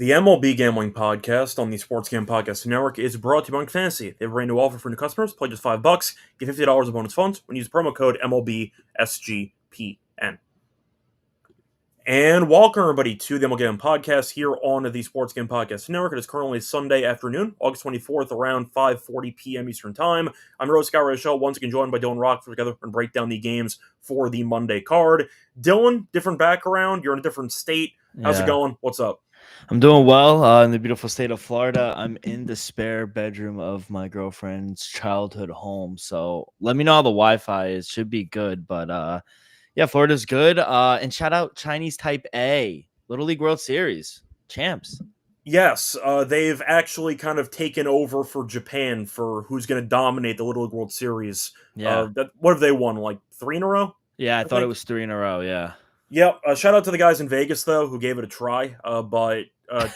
The MLB Gambling Podcast on the Sports Gam Podcast Network is brought to you by Monk Fantasy. They have a brand new offer for new customers. Play just $5, get $50 of bonus funds when you use promo code MLB SGPN. And welcome everybody to the MLB Gambling Podcast here on the Sports Gam Podcast Network. It is currently Sunday afternoon, August 24th, around 5:40 p.m. Eastern Time. I'm your host, Reichel, once again joined by Dylan Rockford together and break down the games for the Monday card. Dylan, different background. You're in a different state. How's it going? What's up? I'm doing well in the beautiful state of Florida. I'm in the spare bedroom of my girlfriend's childhood home. So let me know how the Wi-Fi is. Should be good. But yeah, Florida's good. And shout out Chinese Type A, Little League World Series champs. Yes, they've actually kind of taken over for Japan for who's going to dominate the Little League World Series. Yeah. What have they won? Like 3 in a row? Yeah, I thought it was 3 in a row. Yeah. Yep. Shout out to the guys in Vegas, though, who gave it a try. But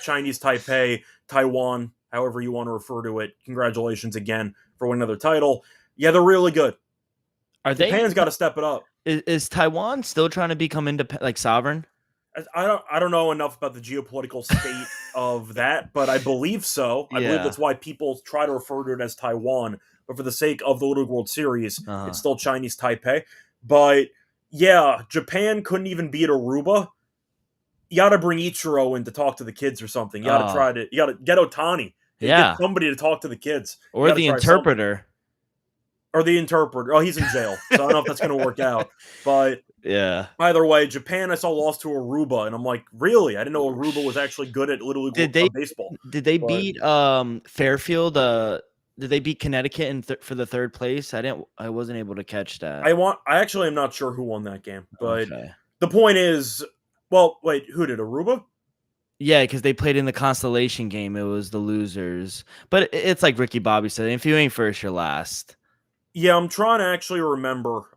Chinese Taipei, Taiwan, however you want to refer to it, congratulations again for winning another title. Yeah, they're really good. Japan's got to step it up. Is Taiwan still trying to become independent, like sovereign? I don't know enough about the geopolitical state of that, but I believe so. I believe that's why people try to refer to it as Taiwan. But for the sake of the Little League World Series, it's still Chinese Taipei. But yeah, Japan couldn't even beat Aruba. You got to bring Ichiro in to talk to the kids or something. You got to you got to get Ohtani. Get somebody to talk to the kids. Or the interpreter. Or the interpreter. Oh, he's in jail. So I don't know if that's going to work out. But yeah. Either way, Japan I saw lost to Aruba, and I'm like, really? I didn't know Aruba was actually good at Little League baseball. Did they beat Fairfield? Did they beat Connecticut for the third place? I wasn't able to catch that. I actually am not sure who won that game, but the point is, well, wait, who did Aruba? Yeah, because they played in the Constellation game. It was the losers, but it's like Ricky Bobby said: if you ain't first, you're last. Yeah, I'm trying to actually remember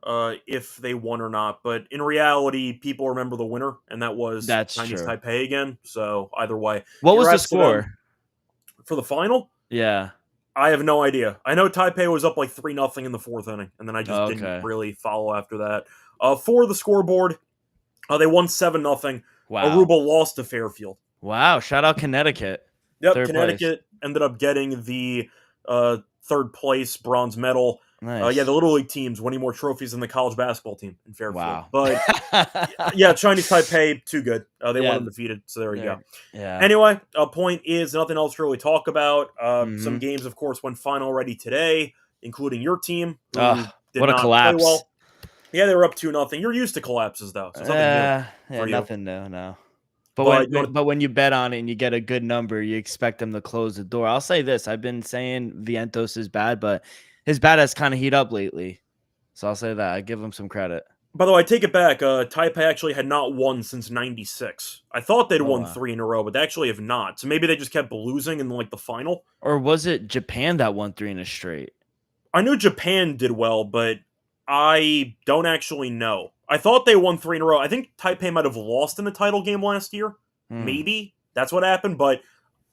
if they won or not, but in reality, people remember the winner, and that was Chinese Taipei again. So either way, what was the score for the final? Yeah. I have no idea. I know Taipei was up like 3-0 in the fourth inning, and then I just didn't really follow after that. For the scoreboard, they won 7-0. Wow. Aruba lost to Fairfield. Wow. Shout out Connecticut. Yep, Connecticut ended up getting the third place bronze medal. Nice. Yeah, the Little League teams winning more trophies than the college basketball team in Fairfield. Wow. But yeah, Chinese Taipei, too good. They won undefeated, so there you go. Yeah. Anyway, point is nothing else to really talk about. Some games, of course, went final already today, including your team. What a collapse. Play well. Yeah, they were up 2-0. You're used to collapses, though. So nothing new, no. But when you bet on it and you get a good number, you expect them to close the door. I'll say this. I've been saying Vientos is bad, but his bat has kind of heated up lately. So I'll say that. I give him some credit. By the way, I take it back. Taipei actually had not won since 96. I thought they'd won 3 in a row, but they actually have not. So maybe they just kept losing in like the final. Or was it Japan that won 3 in a straight? I knew Japan did well, but I don't actually know. I thought they won 3 in a row. I think Taipei might have lost in the title game last year. Maybe. That's what happened. But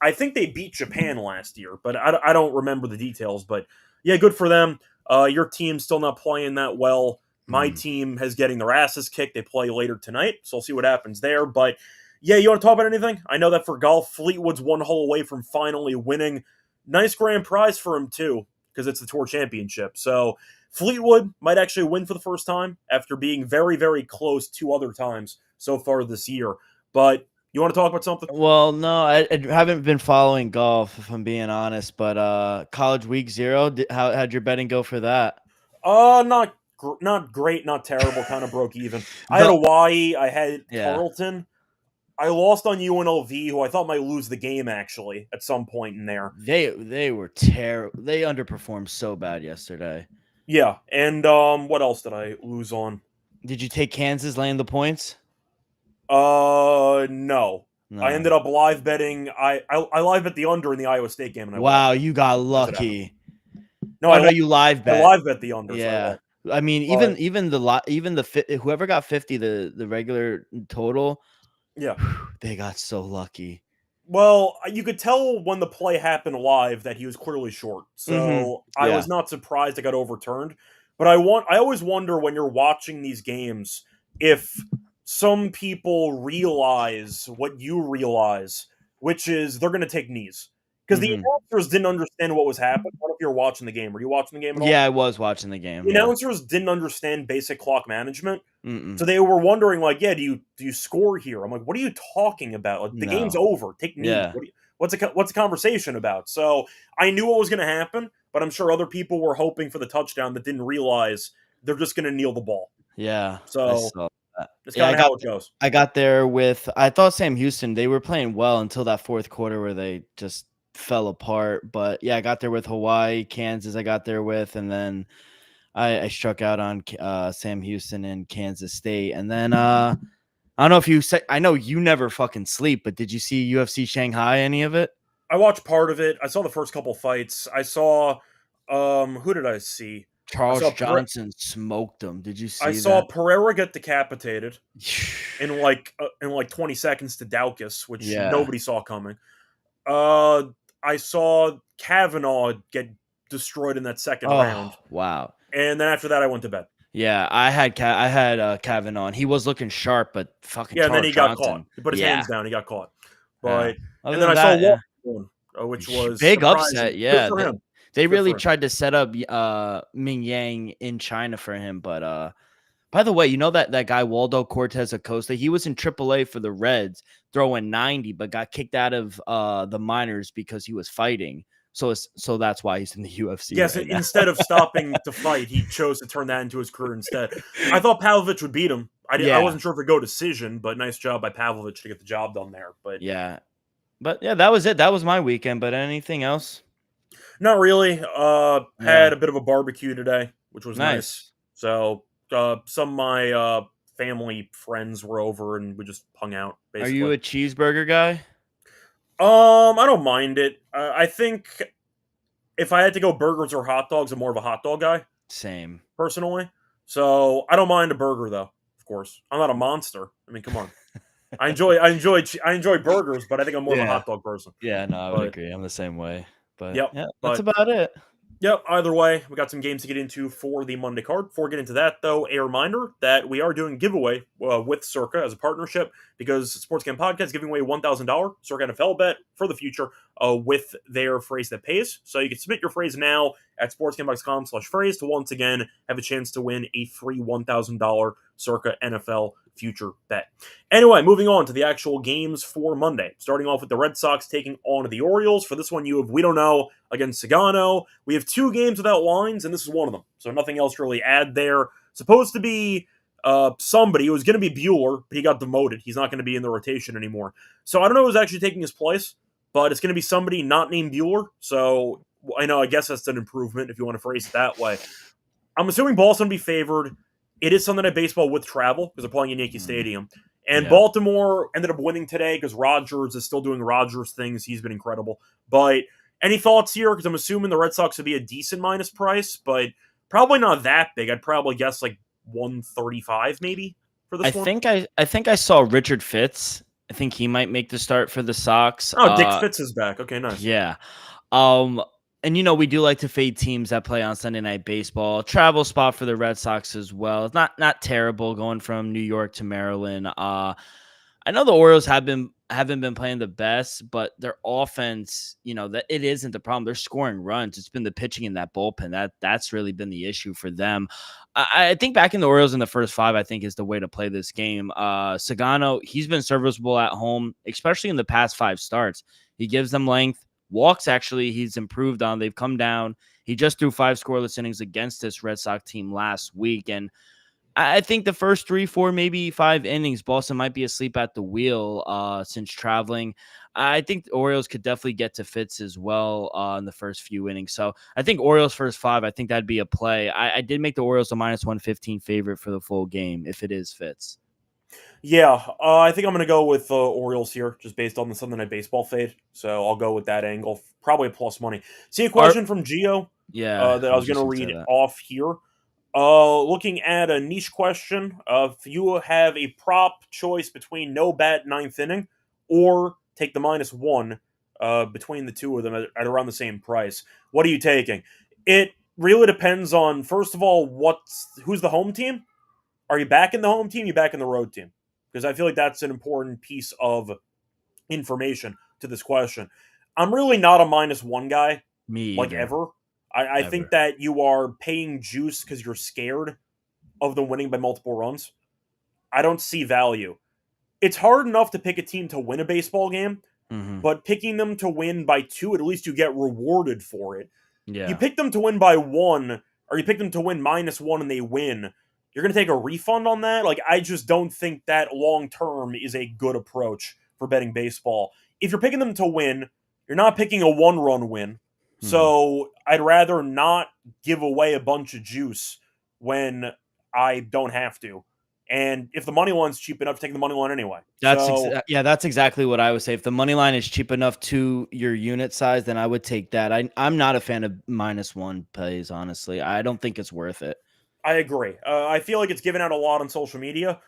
I think they beat Japan last year. But I don't remember the details. But yeah, good for them. Your team's still not playing that well. My team has getting their asses kicked. They play later tonight, so I'll see what happens there. But yeah, you want to talk about anything? I know that for golf, Fleetwood's 1 hole away from finally winning. Nice grand prize for him, too, because it's the Tour Championship. So Fleetwood might actually win for the first time after being very, very close 2 other times so far this year. But you want to talk about something? Well, no, I haven't been following golf, if I'm being honest. But College Week 0, how'd your betting go for that? Not great, not terrible. Kind of broke even. I had Hawaii. I had Carleton. I lost on UNLV, who I thought might lose the game actually at some point in there. They were terrible. They underperformed so bad yesterday. Yeah, and what else did I lose on? Did you take Kansas laying the points? No. I ended up live betting. I live bet the under in the Iowa State game. And you got lucky. No, I know you live bet. I live bet the under. Yeah, so I mean, even the whoever got 50, the regular total. Yeah, they got so lucky. Well, you could tell when the play happened live that he was clearly short. So I was not surprised it got overturned. But I always wonder when you're watching these games if some people realize what you realize which is they're going to take knees. Because the announcers didn't understand what was happening. I don't know if you're watching the game. Were you watching the game at all? Yeah, I was watching the game. The announcers didn't understand basic clock management. Mm-mm. So they were wondering, like, yeah, do you score here? I'm like, what are you talking about? Like, the game's over. Take knees. Yeah. What's the conversation about? So I knew what was going to happen, but I'm sure other people were hoping for the touchdown that didn't realize they're just going to kneel the ball. Yeah. So that. That's kind of how it goes. I got there with, I thought Sam Houston, they were playing well until that fourth quarter where they just fell apart. But yeah, I got there with Hawaii, Kansas, I got there with, and then I struck out on Sam Houston and Kansas State. And then I don't know if you say, I know you never fucking sleep, but did you see UFC Shanghai, any of it? I watched part of it. I saw the first couple fights. I saw, who did I see? Charles Johnson smoked him. Did you see that? I saw Pereira get decapitated in like 20 seconds to Daukus, which nobody saw coming. I saw Kavanaugh get destroyed in that second round. Wow. And then after that, I went to bed. Yeah, I had Kavanaugh. He was looking sharp, but fucking and then he got Johnson. caught. He put his hands down. He got caught. But and then I saw Walton, which was big surprising. upset. Yeah, Good for him. They really tried to set up Ming Yang in China for him, but by the way, you know that guy Waldo Cortez Acosta, he was in AAA for the Reds, throwing 90, but got kicked out of the minors because he was fighting. So that's why he's in the UFC. Yes, right instead of stopping to fight, he chose to turn that into his career instead. I thought Pavlovich would beat him. I wasn't sure if it'd go decision, but nice job by Pavlovich to get the job done there. But yeah, that was it. That was my weekend. But anything else? Not really. Had a bit of a barbecue today, which was nice. So some of my family friends were over, and we just hung out. Basically. Are you a cheeseburger guy? I don't mind it. I think if I had to go burgers or hot dogs, I'm more of a hot dog guy. Same, personally. So I don't mind a burger, though. Of course, I'm not a monster. I mean, come on. I enjoy burgers, but I think I'm more of a hot dog person. Yeah, no, I would agree. I'm the same way. But that's about it. Yep, either way, we got some games to get into for the Monday card. Before we get into that, though, a reminder that we are doing giveaway with Circa as a partnership because Sports Gambling Podcast is giving away a $1,000 Circa NFL bet for the future with their phrase that pays. So you can submit your phrase now at sportsgambling.com/phrase to once again have a chance to win a free $1,000 Circa NFL future bet. Anyway, moving on to the actual games for Monday. Starting off with the Red Sox taking on the Orioles. For this one, you have We Don't Know against Sagano. We have 2 games without lines, and this is one of them. So nothing else to really add there. Supposed to be somebody. It was going to be Bueller, but he got demoted. He's not going to be in the rotation anymore. So I don't know who's actually taking his place, but it's going to be somebody not named Bueller. So I guess that's an improvement if you want to phrase it that way. I'm assuming Boston will be favored. It is Sunday Night Baseball with travel because they're playing in Yankee Stadium. And Baltimore ended up winning today because Rodgers is still doing Rodgers things. He's been incredible. But any thoughts here? Because I'm assuming the Red Sox would be a decent minus price, but probably not that big. I'd probably guess like 135 maybe for this one. I think I saw Richard Fitz. I think he might make the start for the Sox. Oh, Dick Fitz is back. Okay, nice. Yeah. And, we do like to fade teams that play on Sunday Night Baseball. Travel spot for the Red Sox as well. It's not terrible going from New York to Maryland. I know the Orioles haven't been playing the best, but their offense, that it isn't the problem. They're scoring runs. It's been the pitching in that bullpen. That's really been the issue for them. I think back in the Orioles in the first 5, I think is the way to play this game. Sagano, he's been serviceable at home, especially in the past 5 starts. He gives them length. Walks, actually, he's improved on. They've come down. He just threw 5 scoreless innings against this Red Sox team last week. And I think the first 3, 4, maybe 5 innings, Boston might be asleep at the wheel since traveling. I think the Orioles could definitely get to Fitz as well in the first few innings. So I think Orioles first 5, I think that'd be a play. I did make the Orioles a minus 115 favorite for the full game if it is Fitz. Yeah, I think I'm going to go with Orioles here, just based on the Sunday Night Baseball fade. So I'll go with that angle. Probably a plus money. See a question from Gio that I was going to read off here. Looking at a niche question, if you have a prop choice between no bat 9th inning or take the -1 between the two of them at around the same price, what are you taking? It really depends on, first of all, who's the home team? Are you back in the home team? You back in the road team? Because I feel like that's an important piece of information. to this question. I'm really not a -1 guy, Me like either. ever. I think that you are paying juice because you're scared of them winning by multiple runs. I don't see value. It's hard enough to pick a team to win a baseball game, but picking them to win by 2, at least you get rewarded for it. Yeah. You pick them to win by 1, or you pick them to win -1 and they win. You're going to take a refund on that? Like, I just don't think that long term is a good approach for betting baseball. If you're picking them to win, you're not picking a 1-run win. So I'd rather not give away a bunch of juice when I don't have to. And if the money line's cheap enough, take the money line anyway. That's exactly what I would say. If the money line is cheap enough to your unit size, then I would take that. I'm not a fan of -1 plays, honestly. I don't think it's worth it. I agree. I feel like it's given out a lot on social media.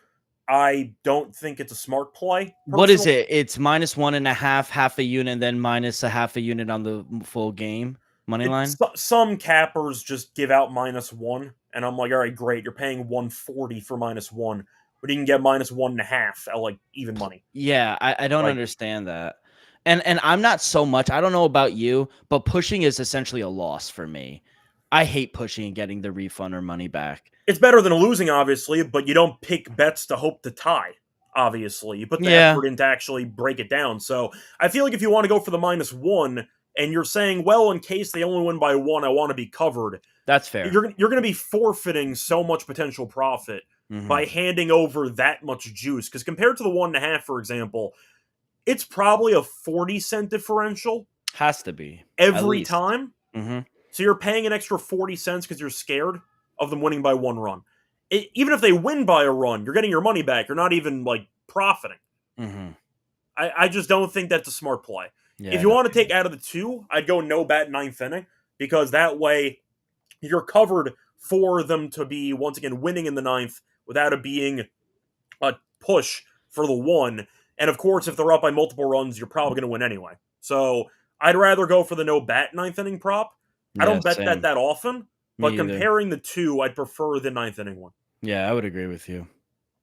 I don't think it's a smart play. What is it? It's -1.5, half a unit, and then minus a half a unit on the full game money line. Some cappers just give out -1, and I'm like, all right, great. You're paying 140 for -1, but you can get -1.5 at like even money. Yeah, I don't understand that. And I'm not so much. I don't know about you, but pushing is essentially a loss for me. I hate pushing and getting the refund or money back. It's better than losing, obviously, but you don't pick bets to hope to tie, obviously. You put the effort in to actually break it down. So I feel like if you want to go for the -1 and you're saying, well, in case they only win by 1, I want to be covered. That's fair. You're going to be forfeiting so much potential profit by handing over that much juice. Because compared to the 1.5, for example, it's probably a 40-cent differential. Has to be. Every time. Mm-hmm. So you're paying an extra 40 cents because you're scared of them winning by 1 run. Even if they win by a run, you're getting your money back. You're not even, like, profiting. I just don't think that's a smart play. Yeah, if you want to take out of the 2, I'd go no bat 9th inning, because that way you're covered for them to be, once again, winning in the 9th without it being a push for the 1. And, of course, if they're up by multiple runs, you're probably going to win anyway. So I'd rather go for the no bat 9th inning prop. I don't bet that often, but comparing the 2, I'd prefer the 9th inning one. Yeah, I would agree with you.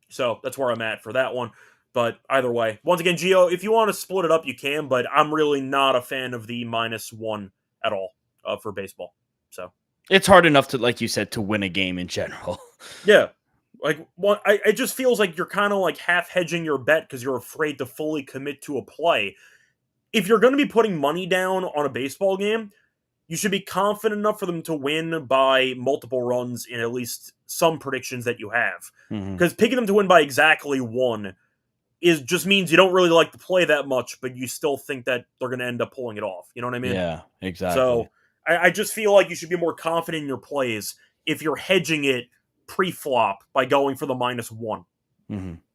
So that's where I'm at for that one. But either way, once again, Gio, if you want to split it up, you can, but I'm really not a fan of the -1 at all for baseball. So it's hard enough to, like you said, to win a game in general. Yeah. Like, it just feels like you're kind of like half hedging your bet because you're afraid to fully commit to a play. If you're going to be putting money down on a baseball game, you should be confident enough for them to win by multiple runs in at least some predictions that you have. Because picking them to win by exactly 1 just means you don't really like the play that much, but you still think that they're going to end up pulling it off. You know what I mean? Yeah, exactly. So I just feel like you should be more confident in your plays if you're hedging it pre-flop by going for the -1.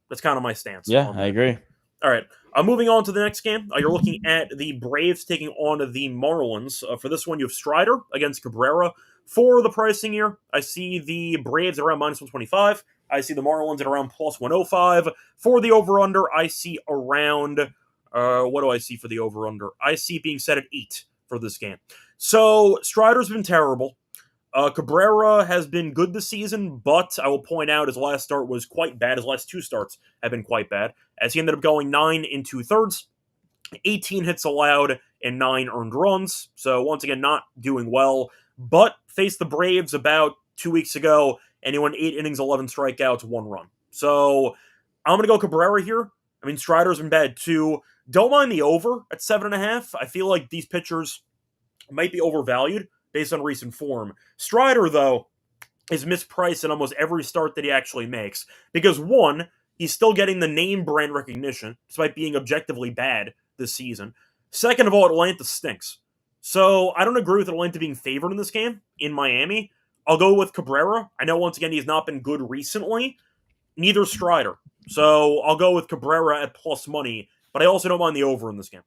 That's kind of my stance. Yeah, I agree. All right. Moving on to the next game. You're looking at the Braves taking on the Marlins. For this one, you have Strider against Cabrera. For the pricing here, I see the Braves at around -125. I see the Marlins at around +105. For the over-under, I see around... what do I see for the over-under? I see it being set at 8 for this game. So, Strider's been terrible. Cabrera has been good this season, but I will point out his last start was quite bad. His last 2 starts have been quite bad, as he ended up going 9 2/3, 18 hits allowed, and 9 earned runs. So once again, not doing well, but faced the Braves about 2 weeks ago, and he went 8 innings, 11 strikeouts, 1 run. So I'm going to go Cabrera here. I mean, Strider's been bad too. Don't mind the over at 7.5. I feel like these pitchers might be overvalued based on recent form. Strider, though, is mispriced in almost every start that he actually makes. Because, 1, he's still getting the name brand recognition, despite being objectively bad this season. Second of all, Atlanta stinks. So, I don't agree with Atlanta being favored in this game in Miami. I'll go with Cabrera. I know, once again, he's not been good recently. Neither Strider. So, I'll go with Cabrera at plus money. But I also don't mind the over in this game.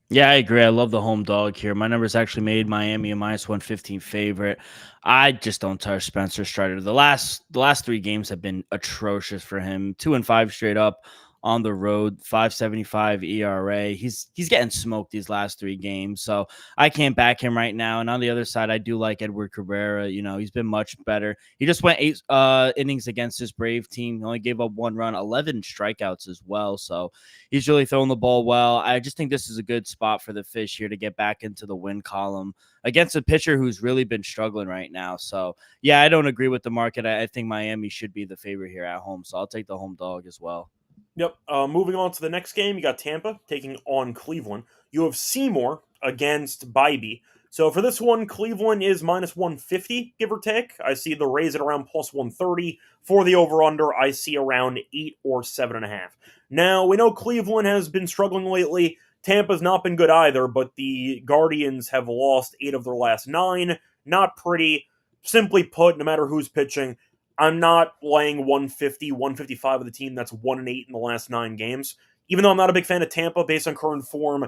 Yeah, I agree. I love the home dog here. My numbers actually made Miami a -115 favorite. I just don't touch Spencer Strider. The last 3 games have been atrocious for him. 2-5 straight up on the road, 5.75 ERA. He's getting smoked these last 3 games, so I can't back him right now. And on the other side, I do like Edward Cabrera. He's been much better. He just went 8 innings against this Brave team. He only gave up 1 run, 11 strikeouts as well. So he's really throwing the ball well. I just think this is a good spot for the Fish here to get back into the win column against a pitcher who's really been struggling right now. So, yeah, I don't agree with the market. I think Miami should be the favorite here at home, so I'll take the home dog as well. Yep. Moving on to the next game, you got Tampa taking on Cleveland. You have Seymour against Bybee. So for this one, Cleveland is minus 150, give or take. I see the Rays at around plus 130. For the over-under, I see around 8 or 7.5. Now, we know Cleveland has been struggling lately. Tampa's not been good either, but the Guardians have lost 8 of their last 9. Not pretty. Simply put, no matter who's pitching, I'm not laying 150, 155 of the team that's 1-8 in the last 9 games. Even though I'm not a big fan of Tampa based on current form,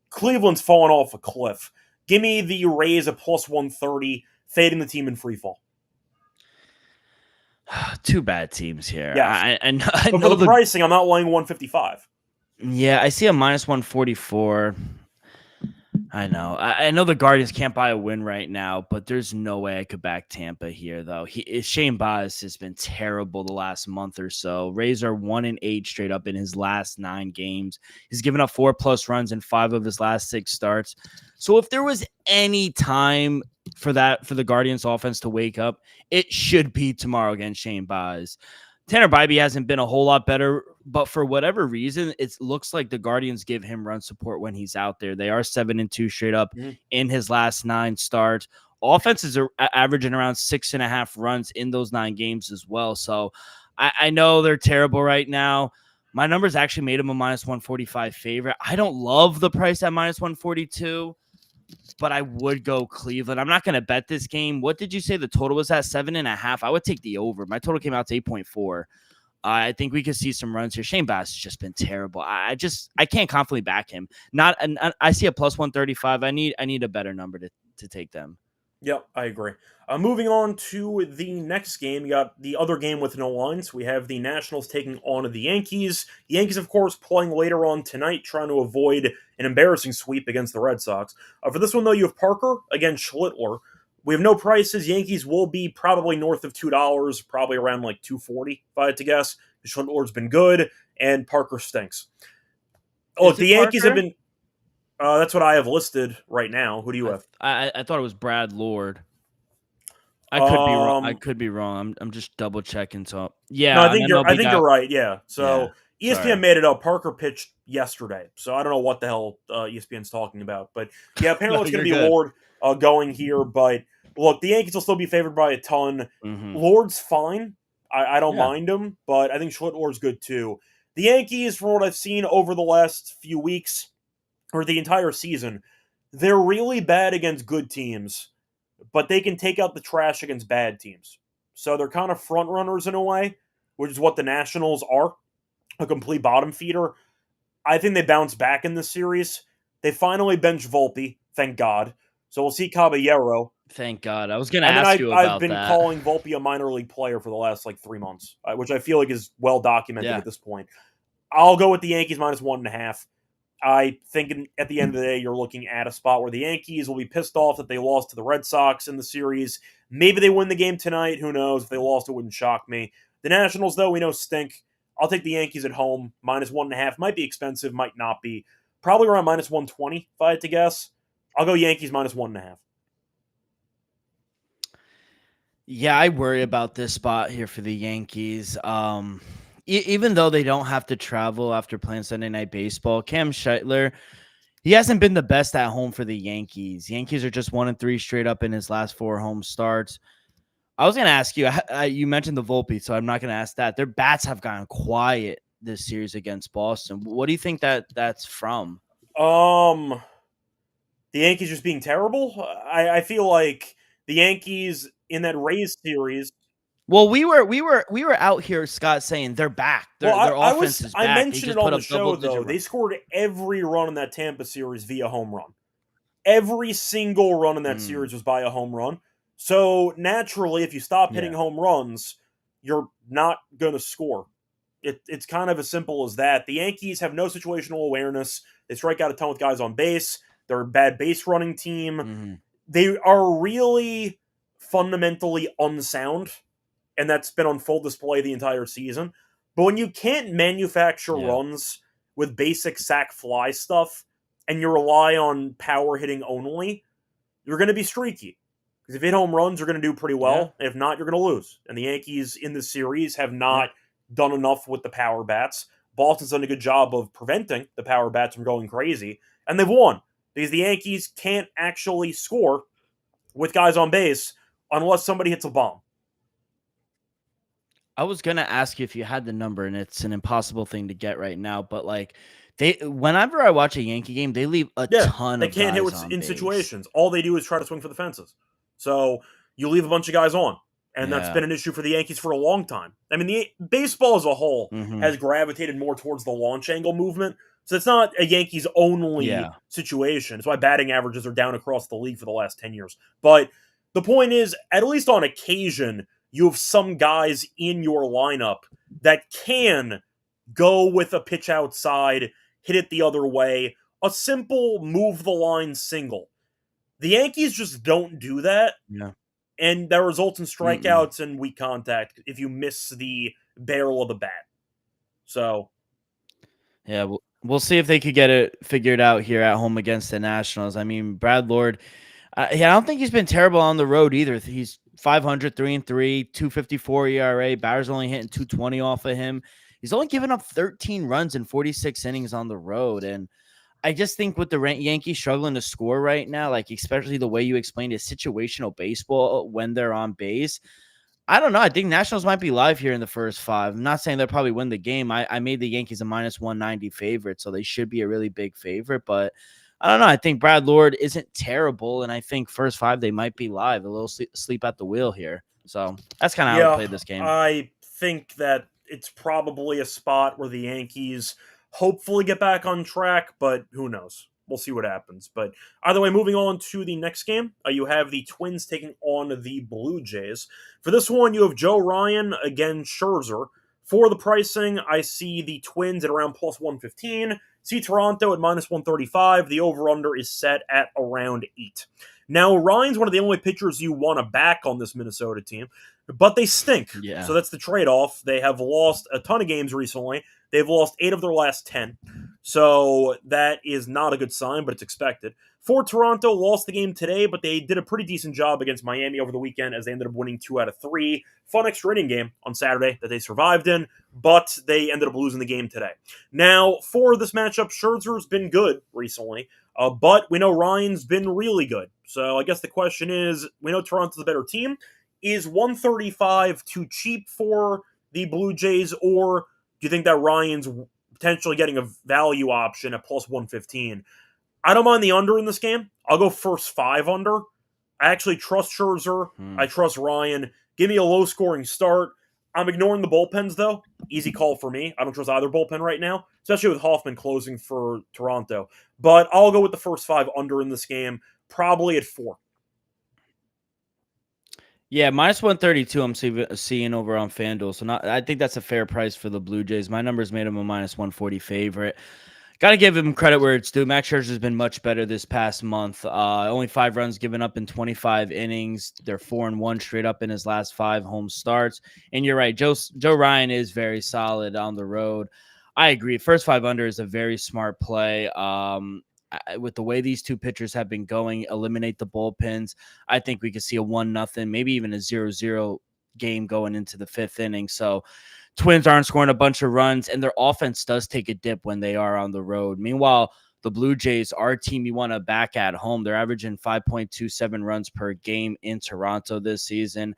Cleveland's fallen off a cliff. Give me the Rays at plus 130, fading the team in free fall. 2 bad teams here. Yeah, I but know for the pricing, I'm not laying 155. Yeah, I see a minus 144. I know. I know the Guardians can't buy a win right now, but there's no way I could back Tampa here, though. Shane Baz has been terrible the last month or so. Rays are 1-8 straight up in his last 9 games. He's given up 4+ runs in 5 of his last 6 starts. So if there was any time for the Guardians offense to wake up, it should be tomorrow against Shane Baz. Tanner Bybee hasn't been a whole lot better, but for whatever reason, it looks like the Guardians give him run support when he's out there. They are 7-2 straight up in his last 9 starts. Offenses are averaging around 6.5 runs in those 9 games as well. So I know they're terrible right now. My numbers actually made him a minus 145 favorite. I don't love the price at minus 142. But I would go Cleveland. I'm not going to bet this game. What did you say the total was at? 7.5. I would take the over. My total came out to 8.4. I think we could see some runs here. Shane Baz has just been terrible. I can't confidently back him. I see a plus 135. I need a better number to take them. Yep, I agree. Moving on to the next game, you got the other game with no lines. We have the Nationals taking on the Yankees. The Yankees, of course, playing later on tonight, trying to avoid an embarrassing sweep against the Red Sox. For this one, though, you have Parker against Schlittler. We have no prices. Yankees will be probably north of $2, probably around like $2.40, if I had to guess. Schlittler's been good, and Parker stinks. Look, the Yankees have been... that's what I have listed right now. Who do you have? I thought it was Brad Lord. I could be wrong. I could be wrong. I'm just double checking. So yeah, no, I think you're right. Yeah. So yeah, ESPN made it up. Parker pitched yesterday, so I don't know what the hell ESPN's talking about. But yeah, apparently it's going to be good. Lord going here. But look, the Yankees will still be favored by a ton. Lord's fine. I don't mind him, but I think Schlittler's good too. The Yankees, from what I've seen over the last few weeks, or the entire season, they're really bad against good teams, but they can take out the trash against bad teams. So they're kind of front runners in a way, which is what the Nationals are, a complete bottom feeder. I think they bounce back in this series. They finally bench Volpe, thank God. So we'll see Caballero. Thank God. I was going to ask you about that. I've been calling Volpe a minor league player for the last 3 months, which I feel like is well documented at this point. I'll go with the Yankees minus 1.5. I think at the end of the day, you're looking at a spot where the Yankees will be pissed off that they lost to the Red Sox in the series. Maybe they win the game tonight. Who knows? If they lost, it wouldn't shock me. The Nationals, though, we know stink. I'll take the Yankees at home. Minus 1.5. Might be expensive. Might not be. Probably around minus 120, if I had to guess. I'll go Yankees minus 1.5. Yeah, I worry about this spot here for the Yankees. Even though they don't have to travel after playing Sunday Night Baseball, Cam Scheitler, he hasn't been the best at home for the Yankees. Yankees are just 1-3 straight up in his last 4 home starts. I was going to ask you, you mentioned the Volpe, so I'm not going to ask that. Their bats have gone quiet this series against Boston. What do you think that's from? The Yankees just being terrible? I feel like the Yankees in that Rays series. Well, we were out here, Scott, saying they're back. Their offense is back. I mentioned it on the show, though. They scored every run in that Tampa series via home run. Every single run in that series was by a home run. So, naturally, if you stop hitting home runs, you're not going to score. It's kind of as simple as that. The Yankees have no situational awareness. They strike out a ton with guys on base. They're a bad base running team. Mm-hmm. They are really fundamentally unsound, and that's been on full display the entire season. But when you can't manufacture Yeah. runs with basic sack fly stuff, and you rely on power hitting only, you're going to be streaky. Because if you hit home runs, you're going to do pretty well. Yeah. If not, you're going to lose. And the Yankees in this series have Yeah. not done enough with the power bats. Boston's done a good job of preventing the power bats from going crazy. And they've won. Because the Yankees can't actually score with guys on base unless somebody hits a bomb. I was gonna ask you if you had the number, and it's an impossible thing to get right now. But like, whenever I watch a Yankee game, they leave a ton They of can't hit guys on in base. situations. All they do is try to swing for the fences. So you leave a bunch of guys on. And that's been an issue for the Yankees for a long time. I mean, the baseball as a whole has gravitated more towards the launch angle movement. So it's not a Yankees only situation. It's why batting averages are down across the league for the last 10 years. But the point is, at least on occasion, you have some guys in your lineup that can go with a pitch outside, hit it the other way, a simple move the line single. The Yankees just don't do that. Yeah. And that results in strikeouts and weak contact if you miss the barrel of the bat. So, yeah, we'll see if they could get it figured out here at home against the Nationals. I mean, Brad Lord, I don't think he's been terrible on the road either. He's 500, 3-3, 2.54 ERA. Batter's only hitting 220 off of him. He's only given up 13 runs in 46 innings on the road. And I just think with the Yankees struggling to score right now, like especially the way you explained it, situational baseball when they're on base, I don't know. I think Nationals might be live here in the first 5. I'm not saying they'll probably win the game. I made the Yankees a minus 190 favorite, so they should be a really big favorite. But I don't know. I think Brad Lord isn't terrible, and I think first 5 they might be live. A little sleep at the wheel here. So that's kind of how I played this game. I think that it's probably a spot where the Yankees hopefully get back on track, but who knows? We'll see what happens. But either way, moving on to the next game, you have the Twins taking on the Blue Jays. For this one, you have Joe Ryan against Scherzer. For the pricing, I see the Twins at around plus 115. See Toronto at minus 135. The over-under is set at around 8. Now, Ryan's one of the only pitchers you want to back on this Minnesota team, but they stink. Yeah. So that's the trade-off. They have lost a ton of games recently. They've lost 8 of their last 10. So that is not a good sign, but it's expected. For Toronto, lost the game today, but they did a pretty decent job against Miami over the weekend as they ended up winning 2 out of 3. Fun extra inning game on Saturday that they survived in, but they ended up losing the game today. Now, for this matchup, Scherzer's been good recently, but we know Ryan's been really good. So I guess the question is, we know Toronto's a better team. Is 135 too cheap for the Blue Jays, or do you think that Ryan's potentially getting a value option at plus 115? I don't mind the under in this game. I'll go first 5 under. I actually trust Scherzer. I trust Ryan. Give me a low-scoring start. I'm ignoring the bullpens, though. Easy call for me. I don't trust either bullpen right now, especially with Hoffman closing for Toronto. But I'll go with the first 5 under in this game, probably at 4. Yeah, minus 132 I'm seeing over on FanDuel. So I think that's a fair price for the Blue Jays. My numbers made him a minus 140 favorite. Got to give him credit where it's due. Max Scherzer's been much better this past month. Only 5 runs given up in 25 innings. They're 4-1 straight up in his last 5 home starts. And you're right, Joe Ryan is very solid on the road. I agree. First 5 under is a very smart play. With the way these two pitchers have been going, eliminate the bullpens. I think we could see a 1-0, maybe even a 0-0 game going into the 5th inning. So Twins aren't scoring a bunch of runs, and their offense does take a dip when they are on the road. Meanwhile, the Blue Jays, our team you want to back at home, they're averaging 5.27 runs per game in Toronto this season.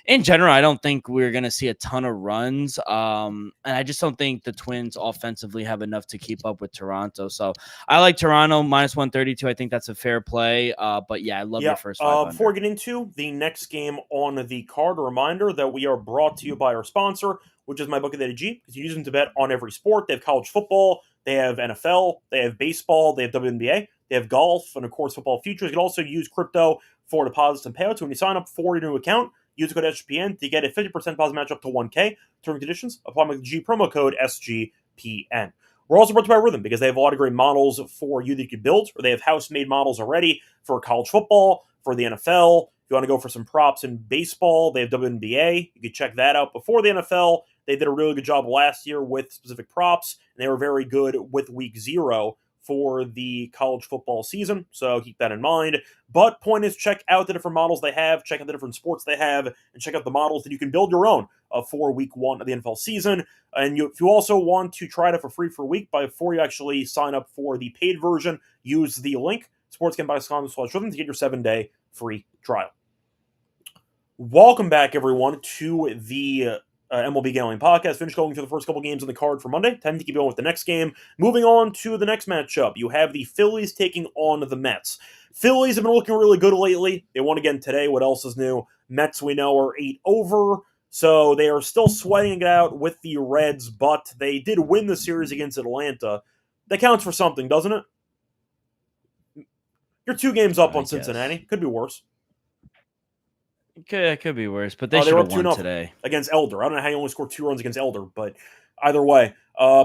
In general, I don't think we're going to see a ton of runs, and I just don't think the Twins offensively have enough to keep up with Toronto. So I like Toronto, minus 132. I think that's a fair play, but yeah, I love your first 5 before we get into the next game on the card, a reminder that we are brought to you by our sponsor, which is MyBookieADG, because you use them to bet on every sport. They have college football, they have NFL, they have baseball, they have WNBA, they have golf, and of course football futures. You can also use crypto for deposits and payouts. When you sign up for your new account, Use the code SGPN to get a 50% deposit match up to 1K. Terms and conditions apply with the G promo code SGPN. We're also brought to by Rhythm because they have a lot of great models for you that you can build, or they have house-made models already for college football, for the NFL. If you want to go for some props in baseball, they have WNBA. You can check that out before the NFL. They did a really good job last year with specific props, and they were very good with week 0 for the college football season, so keep that in mind. But point is, check out the different models they have, check out the different sports they have, and check out the models that you can build your own for week 1 of the NFL season. And if you also want to try it out for free for a week before you actually sign up for the paid version, use the link, sportsgamble.com/rhythm to get your 7-day free trial. Welcome back, everyone, to the MLB Gambling Podcast. Finished going through the first couple games on the card for Monday. Time to keep going with the next game. Moving on to the next matchup, you have the Phillies taking on the Mets. Phillies have been looking really good lately. They won again today. What else is new? Mets, we know, are 8 over, so they are still sweating it out with the Reds, but they did win the series against Atlanta. That counts for something, doesn't it? You're 2 games up on Cincinnati. Could be worse. It could be worse, but they should have won today against Elder. I don't know how you only scored 2 runs against Elder, but either way,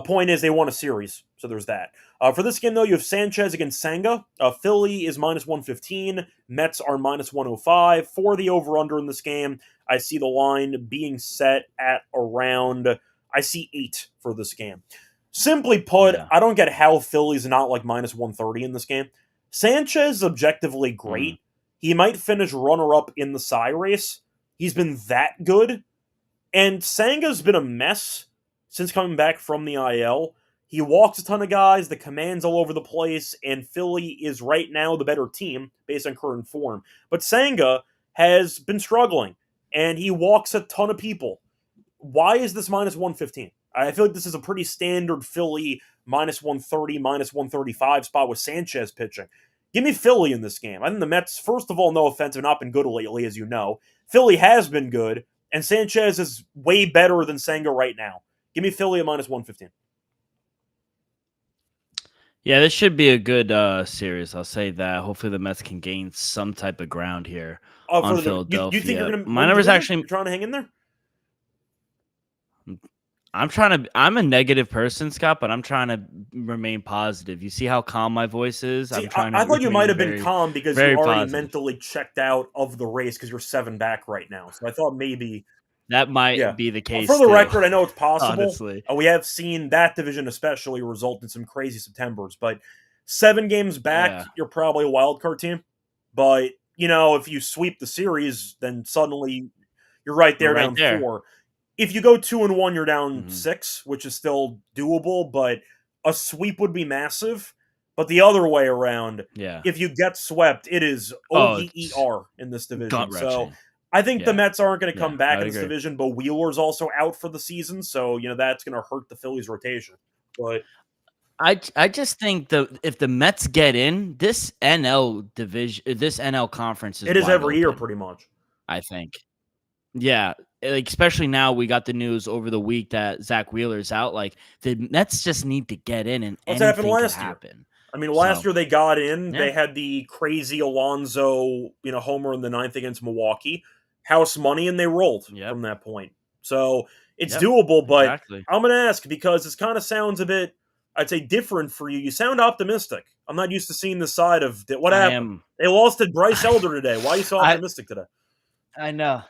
point is they won a series, so there's that. For this game, though, you have Sanchez against Senga. Philly is -115. Mets are -105. For the over-under in this game, I see the line being set at around, I see 8 for this game. Simply put, I don't get how Philly's not like -130 in this game. Sanchez is objectively great. He might finish runner-up in the Cy race. He's been that good. And Sanga's been a mess since coming back from the IL. He walks a ton of guys, the command's all over the place, and Philly is right now the better team based on current form. But Senga has been struggling, and he walks a ton of people. Why is this -115? I feel like this is a pretty standard Philly -130, -135 spot with Sanchez pitching. Give me Philly in this game. I think the Mets, first of all, no offense, have not been good lately, as you know. Philly has been good, and Sanchez is way better than Senga right now. Give me Philly at -115. Yeah, this should be a good series. I'll say that. Hopefully the Mets can gain some type of ground here on Philadelphia. You think you're going to... My number's actually... You're trying to hang in there? I'm a negative person, Scott, but I'm trying to remain positive. You see how calm my voice is? I thought you might have been calm because you already mentally checked out of the race because you're 7 back right now. So I thought maybe that might be the case. For the record, I know it's possible. Honestly. We have seen that division especially result in some crazy Septembers, but 7 games back, you're probably a wild card team. But, if you sweep the series, then suddenly you're right there down 4. If you go 2-1, you're down 6, which is still doable, but a sweep would be massive. But the other way around, if you get swept, it is OEER in this division. So I think the Mets aren't going to come back in this division, but Wheeler's also out for the season, so that's going to hurt the Phillies' rotation. But I just think if the Mets get in, this NL division, this NL conference is every year pretty much. I think. Yeah, especially now we got the news over the week that Zach Wheeler's out. Like the Mets just need to get in, and what's happened last year? I mean, last year they got in. They had the crazy Alonso, homer in the 9th against Milwaukee, house money, and they rolled from that point. So it's doable, but I'm going to ask because this kind of sounds a bit, I'd say, different for you. You sound optimistic. I'm not used to seeing this side of what happened. They lost to Bryce Elder today. Why are you so optimistic today? I know.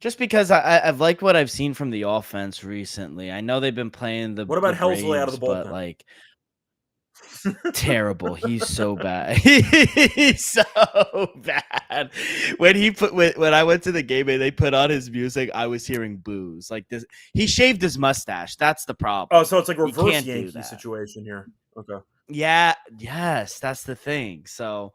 Just because I've liked what I've seen from the offense recently. I know they've been playing the. What about Helsley out of the bullpen? But terrible. He's so bad. He's so bad. When I went to the game and they put on his music, I was hearing boos like this. He shaved his mustache. That's the problem. Oh, so it's like reverse Yankee situation here. Okay. Yeah. Yes, that's the thing. So,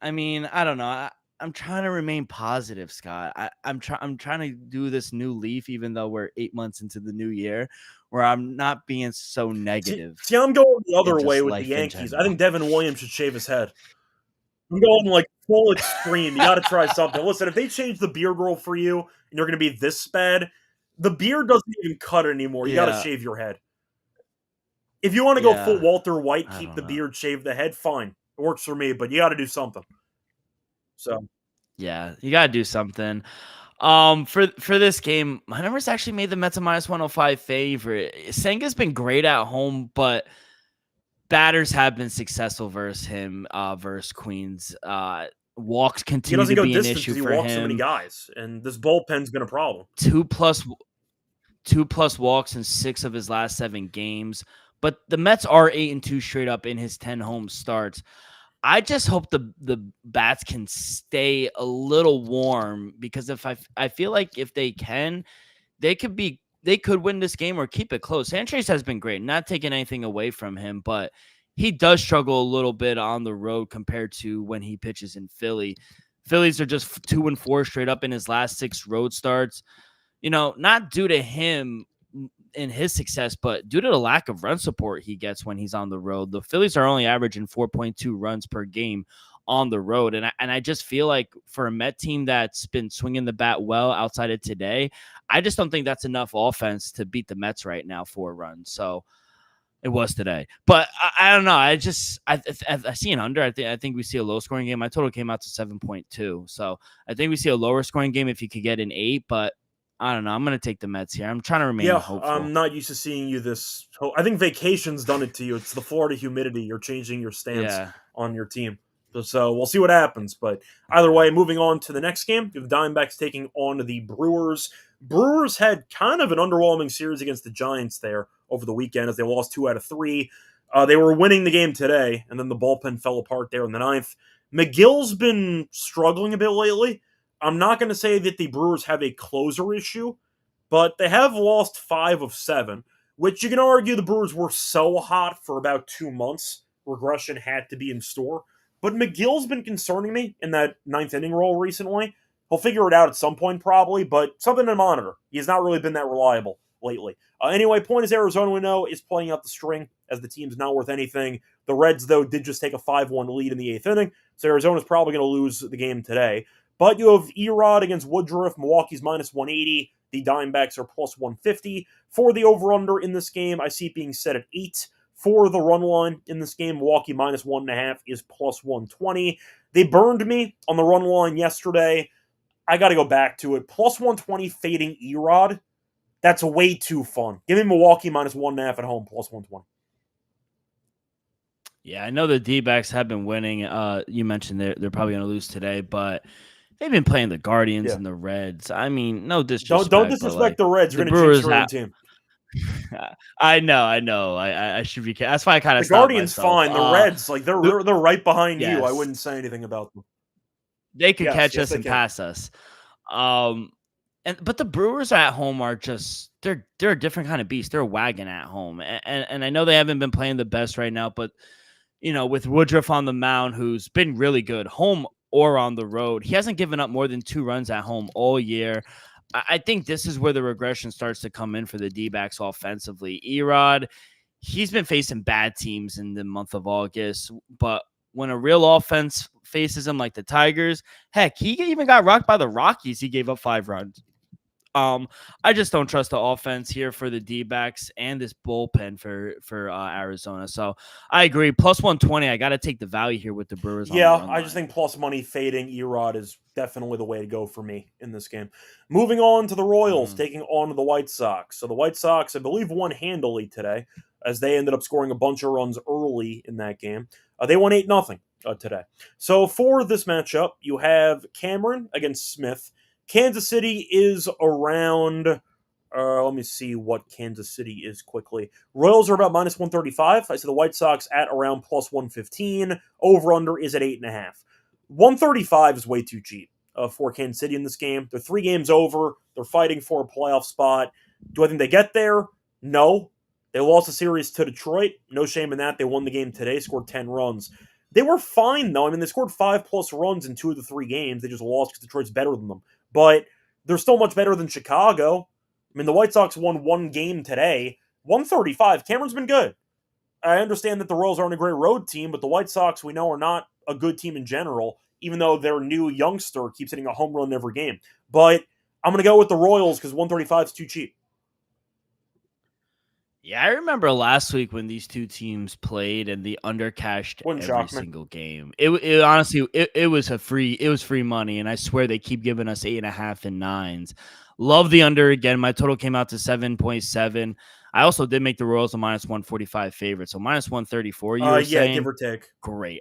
I mean, I don't know. I'm trying to remain positive, Scott. I'm trying to do this new leaf, even though we're 8 months into the new year, where I'm not being so negative. See, I'm going the other way with the Yankees. I think Devin Williams should shave his head. I'm going full extreme. You got to try something. Listen, if they change the beard rule for you and you're going to be this bad, the beard doesn't even cut anymore. You got to shave your head. If you want to go full Walter White, keep the beard, shave the head, fine. It works for me, but you got to do something. So, yeah, you got to do something. For this game, my numbers actually made the Mets a -105 favorite. Senga's been great at home, but batters have been successful versus him, versus Queens. Walks He continue doesn't to go be an distance issue because he for walks so many him. guys, and this bullpen's been a problem. Two plus walks in 6 of his last 7 games. But the Mets are 8-2 straight up in his 10 home starts. I just hope the bats can stay a little warm, because if I feel like if they can, they could win this game or keep it close. Sanchez has been great, not taking anything away from him, but he does struggle a little bit on the road compared to when he pitches in Philly. Phillies are just 2-4 straight up in his last 6 road starts. Not due to him in his success, but due to the lack of run support he gets when he's on the road. The Phillies are only averaging 4.2 runs per game on the road. And I just feel like for a Met team that's been swinging the bat well outside of today, I just don't think that's enough offense to beat the Mets right now 4 runs. So it was today, but I don't know. I see an under. I think we see a low scoring game. My total came out to 7.2. So I think we see a lower scoring game if you could get an 8, but I don't know. I'm going to take the Mets here. I'm trying to remain Yeah, hopeful. I'm not used to seeing you this. I think vacation's done it to you. It's the Florida humidity. You're changing your stance on your team. So we'll see what happens. But either way, moving on to the next game, you have the Diamondbacks taking on the Brewers. Brewers had kind of an underwhelming series against the Giants there over the weekend as they lost 2 out of 3. They were winning the game today, and then the bullpen fell apart there in the ninth. McGill's been struggling a bit lately. I'm not going to say that the Brewers have a closer issue, but they have lost 5 of 7, which you can argue the Brewers were so hot for about 2 months. Regression had to be in store. But McGill's been concerning me in that ninth inning role recently. He'll figure it out at some point probably, but something to monitor. He has not really been that reliable lately. Anyway, point is Arizona, we know, is playing out the string as the team's not worth anything. The Reds, though, did just take a 5-1 lead in the 8th inning, so Arizona's probably going to lose the game today. But you have Erod against Woodruff. Milwaukee's -180. The Diamondbacks are +150. For the over-under in this game, I see it being set at 8. For the run line in this game, Milwaukee -1.5 is +120. They burned me on the run line yesterday. I got to go back to it. +120 fading Erod. That's way too fun. Give me Milwaukee -1.5 at home, +120. Yeah, I know the D-backs have been winning. You mentioned they're probably going to lose today, but they've been playing the Guardians and the Reds. I mean, no disrespect. Don't disrespect the Reds. You're going to jinx your own team. I know. I should be. That's why I kind of the Guardians fine. The Reds, they're right behind you. I wouldn't say anything about them. They could catch us and pass us. But the Brewers at home are just they're a different kind of beast. They're a wagon at home, and I know they haven't been playing the best right now, but with Woodruff on the mound, who's been really good home or on the road, he hasn't given up more than 2 runs at home all year. I think this is where the regression starts to come in for the D-backs offensively. Erod, he's been facing bad teams in the month of August, but when a real offense faces him like the Tigers, heck, he even got rocked by the Rockies. He gave up 5 runs. I just don't trust the offense here for the D-backs and this bullpen for Arizona. So I agree. +120. I got to take the value here with the Brewers. Yeah, I just think plus money fading Erod is definitely the way to go for me in this game. Moving on to the Royals taking on the White Sox. So the White Sox, I believe, won handily today as they ended up scoring a bunch of runs early in that game. They won 8-0 today. So for this matchup, you have Cameron against Smith. Kansas City is around, let me see what Kansas City is quickly. Royals are about -135. I see the White Sox at around +115. Over-under is at 8.5. 135 is way too cheap for Kansas City in this game. They're 3 games over. They're fighting for a playoff spot. Do I think they get there? No. They lost the series to Detroit. No shame in that. They won the game today, scored 10 runs. They were fine, though. I mean, they scored 5+ runs in 2 of the 3 games. They just lost because Detroit's better than them. But they're still much better than Chicago. I mean, the White Sox won 1 game today. 135. Cameron's been good. I understand that the Royals aren't a great road team, but the White Sox, we know, are not a good team in general, even though their new youngster keeps hitting a home run every game. But I'm going to go with the Royals because 135 is too cheap. Yeah, I remember last week when these two teams played and the under cashed Wouldn't every shock me. single game. It honestly it was free money, and I swear they keep giving us 8.5 and 9s. Love the under again. My total came out to 7.7. I also did make the Royals a -145 favorite, so -134. You were Yeah, give saying or take. great.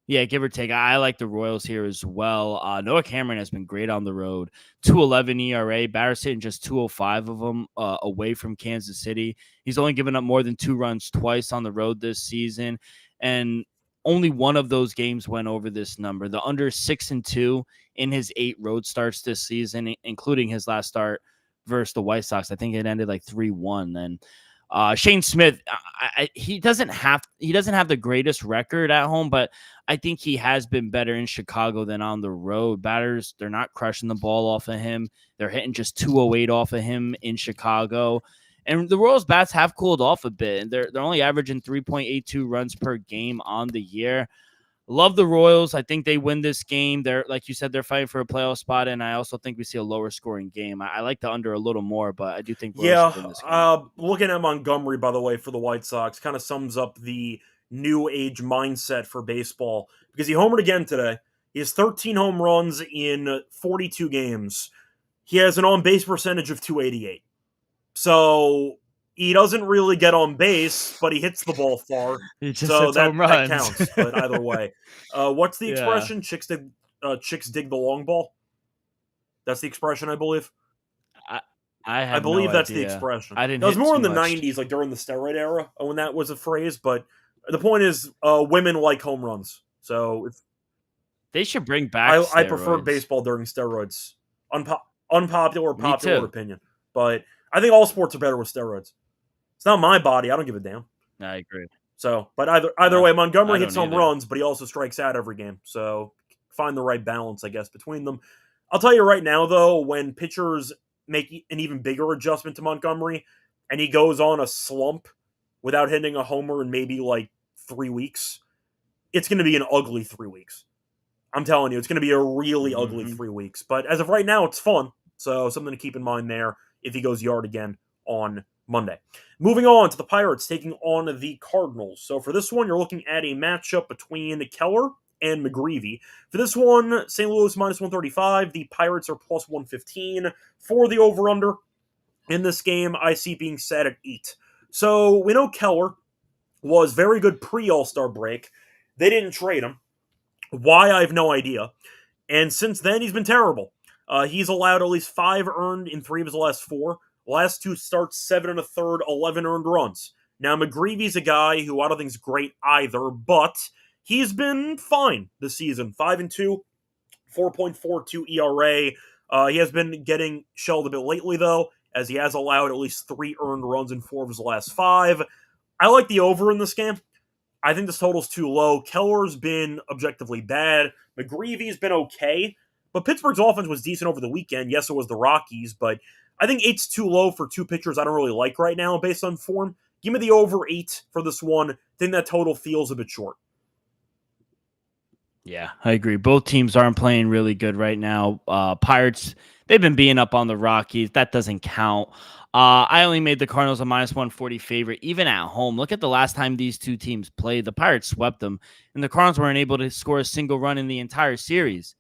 Yeah, give or take. I like the Royals here as well. Noah Cameron has been great on the road. 2.11 ERA. Barrett's hitting just 2.05 of them away from Kansas City. He's only given up more than 2 runs twice on the road this season, and only one of those games went over this number. The under 6-2 in his 8 road starts this season, including his last start versus the White Sox. I think it ended like 3-1. And Shane Smith, he doesn't have the greatest record at home, but I think he has been better in Chicago than on the road. Batters, they're not crushing the ball off of him. They're hitting just 208 off of him in Chicago. And the Royals bats have cooled off a bit, and they're only averaging 3.82 runs per game on the year. Love the Royals. I think they win this game. They're, like you said, they're fighting for a playoff spot, and I also think we see a lower scoring game. I like the under a little more, but I do think Royals Yeah, should win this game. looking at Montgomery, by the way, for the White Sox, kind of sums up the new age mindset for baseball because he homered again today. He has 13 home runs in 42 games. He has an on-base percentage of 288. So he doesn't really get on base, but he hits the ball far. He just So hits home that runs. counts. But either way, what's the Yeah. expression? Chicks dig the long ball. That's the expression, I believe. I believe that's the expression. I didn't. That was hit more too in the much. '90s, like during the steroid era, when that was a phrase. But the point is, women like home runs. So They should bring back. I prefer steroids. baseball during steroids. Unpopular, Me popular too. opinion. But I think all sports are better with steroids. It's not my body. I don't give a damn. I agree. So, but either way, Montgomery I hits don't home either. runs, but he also strikes out every game. So find the right balance, I guess, between them. I'll tell you right now, though, when pitchers make an even bigger adjustment to Montgomery, and he goes on a slump without hitting a homer in maybe like 3 weeks, it's going to be an ugly 3 weeks. I'm telling you, it's going to be a really ugly 3 weeks. But as of right now, it's fun. So something to keep in mind there if he goes yard again on Monday. Moving on to the Pirates taking on the Cardinals. So for this one, you're looking at a matchup between Keller and McGreevy. For this one, St. Louis -135. The Pirates are +115 for the over-under. In this game, I see being set at 8. So we know Keller was very good pre-All-Star break. They didn't trade him. Why, I have no idea. And since then, he's been terrible. He's allowed at least 5 earned in 3 of his last 4. Last 2 starts, 7 1/3, 11 earned runs. Now, McGreevy's a guy who I don't think is great either, but he's been fine this season. 5-2, 4.42 ERA. He has been getting shelled a bit lately, though, as he has allowed at least 3 earned runs in 4 of his last 5. I like the over in this game. I think this total's too low. Keller's been objectively bad. McGreevy's been okay. But Pittsburgh's offense was decent over the weekend. Yes, it was the Rockies, but I think 8's too low for 2 pitchers I don't really like right now based on form. Give me the over 8 for this one. I think that total feels a bit short. Yeah, I agree. Both teams aren't playing really good right now. Pirates, they've been being up on the Rockies. That doesn't count. I only made the Cardinals a -140 favorite, even at home. Look at the last time these two teams played. The Pirates swept them, and the Cardinals weren't able to score a single run in the entire series.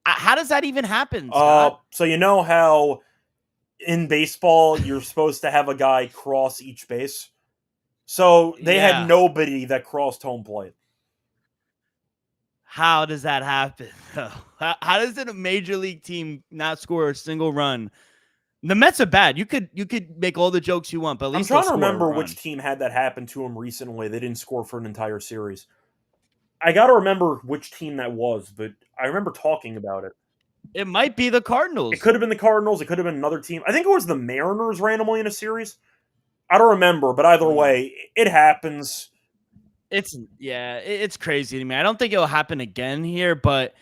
How does that even happen, Scott? So you know how in baseball you're supposed to have a guy cross each base? So they had nobody that crossed home plate. How does that happen? How does a major league team not score a single run? The Mets are bad. You could make all the jokes you want, but at least I'm trying to remember which team had that happen to them recently. They didn't score for an entire series. I got to remember which team that was, but I remember talking about it. It might be the Cardinals. It could have been the Cardinals. It could have been another team. I think it was the Mariners randomly in a series. I don't remember, but either way, it happens. It's crazy to me. I don't think it'll happen again here, but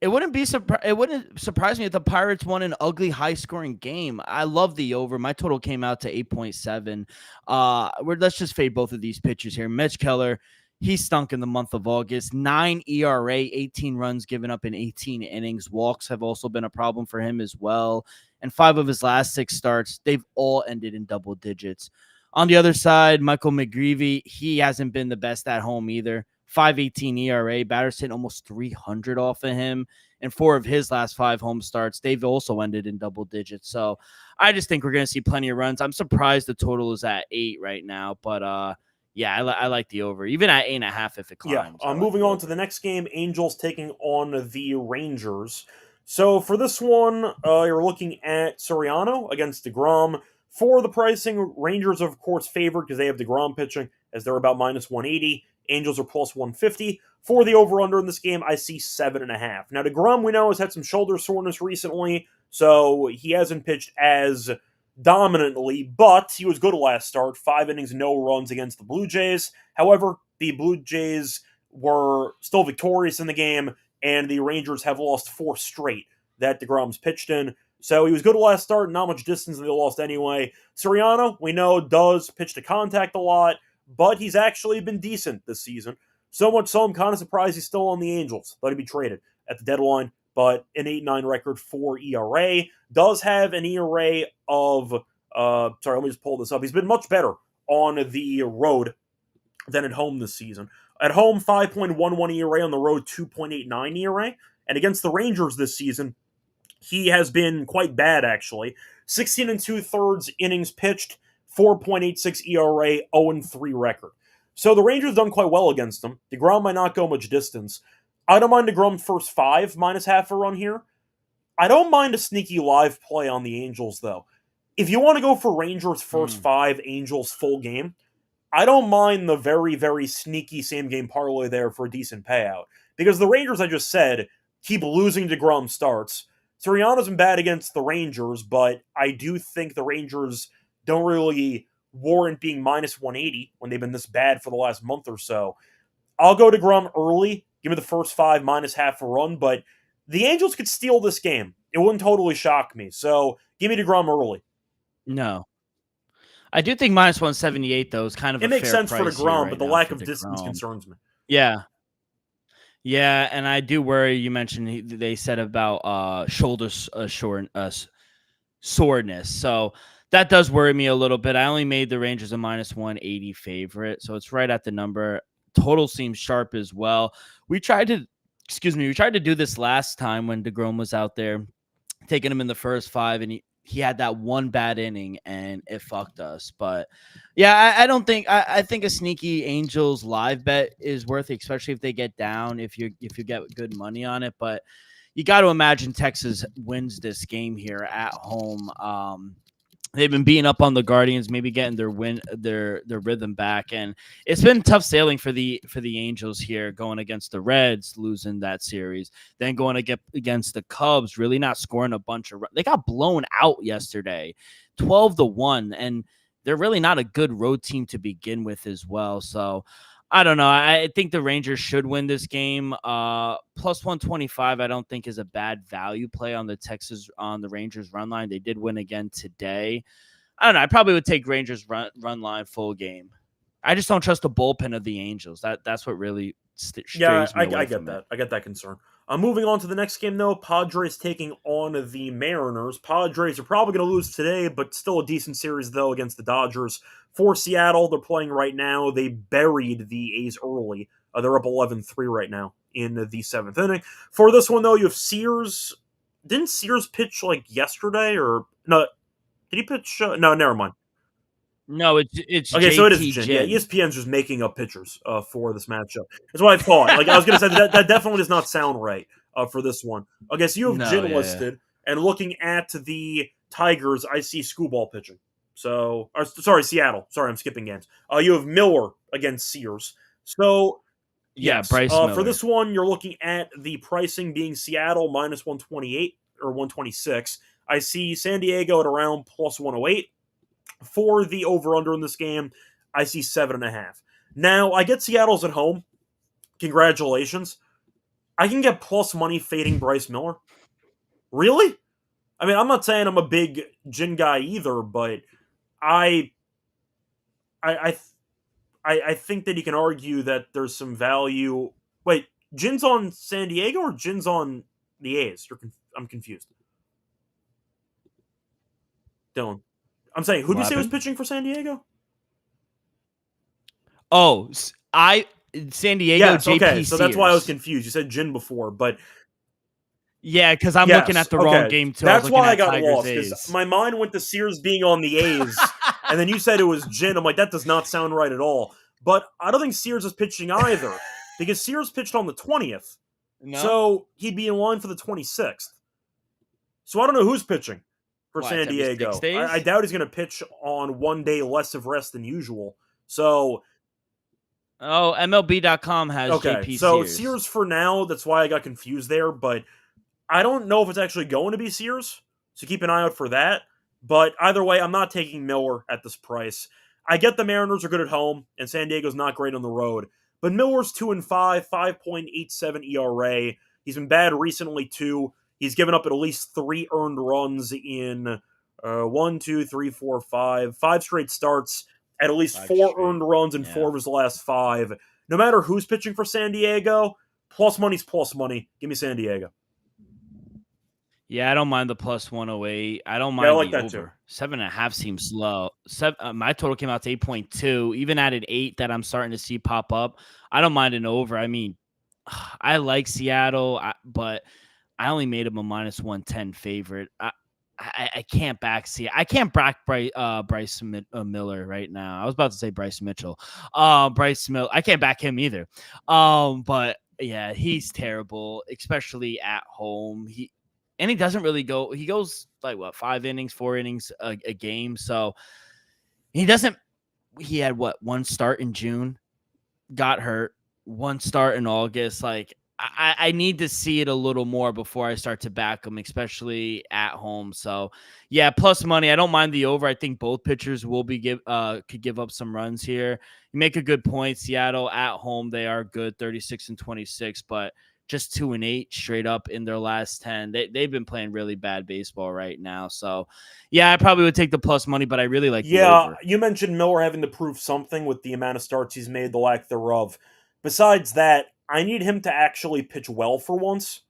it wouldn't surprise me if the Pirates won an ugly, high-scoring game. I love the over. My total came out to 8.7. Let's just fade both of these pitchers here. Mitch Keller, he stunk in the month of August. 9 ERA, 18 runs given up in 18 innings. Walks have also been a problem for him as well. And 5 of his last 6 starts, they've all ended in double digits. On the other side, Michael McGreevy, he hasn't been the best at home either. 5.18 ERA. Batters hit almost 300 off of him. And 4 of his last 5 home starts, they've also ended in double digits. So I just think we're going to see plenty of runs. I'm surprised the total is at 8 right now. But yeah, I like the over. Even at 8.5 if it climbs. Moving on to the next game, Angels taking on the Rangers. So for this one, you're looking at Soriano against DeGrom. For the pricing, Rangers are, of course, favored because they have DeGrom pitching, as they're about minus 180. Angels are plus 150. For the over-under in this game, I see 7.5. Now, DeGrom, we know, has had some shoulder soreness recently, so he hasn't pitched as dominantly, but he was good last start. 5 innings, no runs against the Blue Jays. However, the Blue Jays were still victorious in the game, and the Rangers have lost 4 straight that DeGrom's pitched in. So he was good last start, not much distance, and they lost anyway. Soriano, we know, does pitch to contact a lot, but he's actually been decent this season. So much so, I'm kind of surprised he's still on the Angels. Thought he'd be traded at the deadline, but an 8.9 record for ERA. Does have an ERA of, let me just pull this up. He's been much better on the road than at home this season. At home, 5.11 ERA, on the road, 2.89 ERA. And against the Rangers this season, he has been quite bad, actually. 16 and 2/3 innings pitched, 4.86 ERA, 0-3 record. So the Rangers done quite well against him. DeGrom might not go much distance. I don't mind DeGrom first 5 minus half a run here. I don't mind a sneaky live play on the Angels, though. If you want to go for Rangers first 5, Angels full game, I don't mind the very, very sneaky same-game parlay there for a decent payout. Because the Rangers, I just said, keep losing DeGrom starts. Soriano's been bad against the Rangers, but I do think the Rangers don't really warrant being minus 180 when they've been this bad for the last month or so. I'll go DeGrom early. Give me the first 5 minus half a run, but the Angels could steal this game. It wouldn't totally shock me. So give me DeGrom early. No. I do think minus 178, though, is kind of it makes sense for DeGrom, but the lack of distance concerns me. Yeah. Yeah, and I do worry. You mentioned they said about shoulder soreness. So that does worry me a little bit. I only made the Rangers a minus 180 favorite, so it's right at the number. Total seems sharp as well. We tried to do this last time when DeGrom was out there, taking him in the first 5, and he had that one bad inning and it fucked us. But yeah, I don't think I think a sneaky Angels live bet is worth it, especially if they get down, if you get good money on it. But you got to imagine Texas wins this game here at home. They've been beating up on the Guardians, maybe getting their rhythm back, and it's been tough sailing for the Angels here, going against the Reds, losing that series, then going against the Cubs, really not scoring a bunch of runs. They got blown out yesterday, 12-1, and they're really not a good road team to begin with as well. So I don't know. I think the Rangers should win this game. Plus 125, I don't think is a bad value play on the Rangers run line. They did win again today. I don't know. I probably would take Rangers run line full game. I just don't trust the bullpen of the Angels. That's what really strays me away I get that. I get that concern. Moving on to the next game, though, Padres taking on the Mariners. Padres are probably going to lose today, but still a decent series, though, against the Dodgers. For Seattle, they're playing right now. They buried the A's early. They're up 11-3 right now in the 7th inning. For this one, though, you have Sears. Didn't Sears pitch, yesterday? Or no, did he pitch? No, never mind. No, it's okay. JT So it is Jin. Yeah, ESPN's just making up pitchers for this matchup. That's what I thought. I was going to say that definitely does not sound right for this one. Okay, so you have Jin listed, and looking at the Tigers, I see Screwball pitching. Seattle. Sorry, I'm skipping games. You have Miller against Sears. So yes, Bryce Miller. For this one, you're looking at the pricing being Seattle minus 128 or 126. I see San Diego at around plus 108. For the over-under in this game, I see 7.5. Now, I get Seattle's at home. Congratulations. I can get plus money fading Bryce Miller. Really? I mean, I'm not saying I'm a big Jin guy either, but I think that you can argue that there's some value. Wait, Jin's on San Diego or Jin's on the A's? I'm confused. Dylan. I'm saying, who did you say was pitching for San Diego? Oh, San Diego, Yes, JP okay, so that's why I was Sears. confused. You said Jin before, but Yeah, because I'm looking yes, at the wrong okay. game too. I was That's looking why I at got Tigers lost, because A's. my mind went to Sears being on the A's, and then you said it was Jin. I'm like, that does not sound right at all. But I don't think Sears is pitching either, because Sears pitched on the 20th. No, So he'd be in line for the 26th. So I don't know who's pitching for what? It's San every 6 Diego. I days. doubt he's going to pitch on 1 day less of rest than usual. So, Oh, MLB.com has okay. JP So Sears. Sears for now, that's why I got confused there. But I don't know if it's actually going to be Sears. So keep an eye out for that. But either way, I'm not taking Miller at this price. I get the Mariners are good at home, and San Diego's not great on the road. But Miller's 2-5, 5.87 ERA. He's been bad recently too. He's given up at least 3 earned runs in 1, 2, 3, 4, 5 straight starts. At least 5 4 straight. earned runs in Yeah. 4 of his last 5. No matter who's pitching for San Diego, plus money's plus money. Give me San Diego. Yeah, I don't mind the plus 108. I don't Yeah, I mind like the that over. too. 7.5 seems low. My total came out to 8.2. Even at an 8 that I'm starting to see pop up, I don't mind an over. I mean, I like Seattle, but I only made him a minus 110 favorite. I can't back I can't back Bryce Miller right now. I was about to say Bryce Mitchell. Bryce Miller. I can't back him either. But yeah, he's terrible, especially at home. He doesn't really go. He goes like what 5 innings, 4 innings a game. So he doesn't. He had what 1 start in June, got hurt. 1 start in August. Like I need to see it a little more before I start to back him, especially at home. So yeah, plus money. I don't mind the over. I think both pitchers will be could give up some runs here. You make a good point. Seattle at home, they are good, 36-26, but just 2-8 straight up in their last 10. They've been playing really bad baseball right now. So yeah, I probably would take the plus money, but I really like the over. You mentioned Miller having to prove something with the amount of starts he's made, the lack thereof. Besides that, I need him to actually pitch well for once.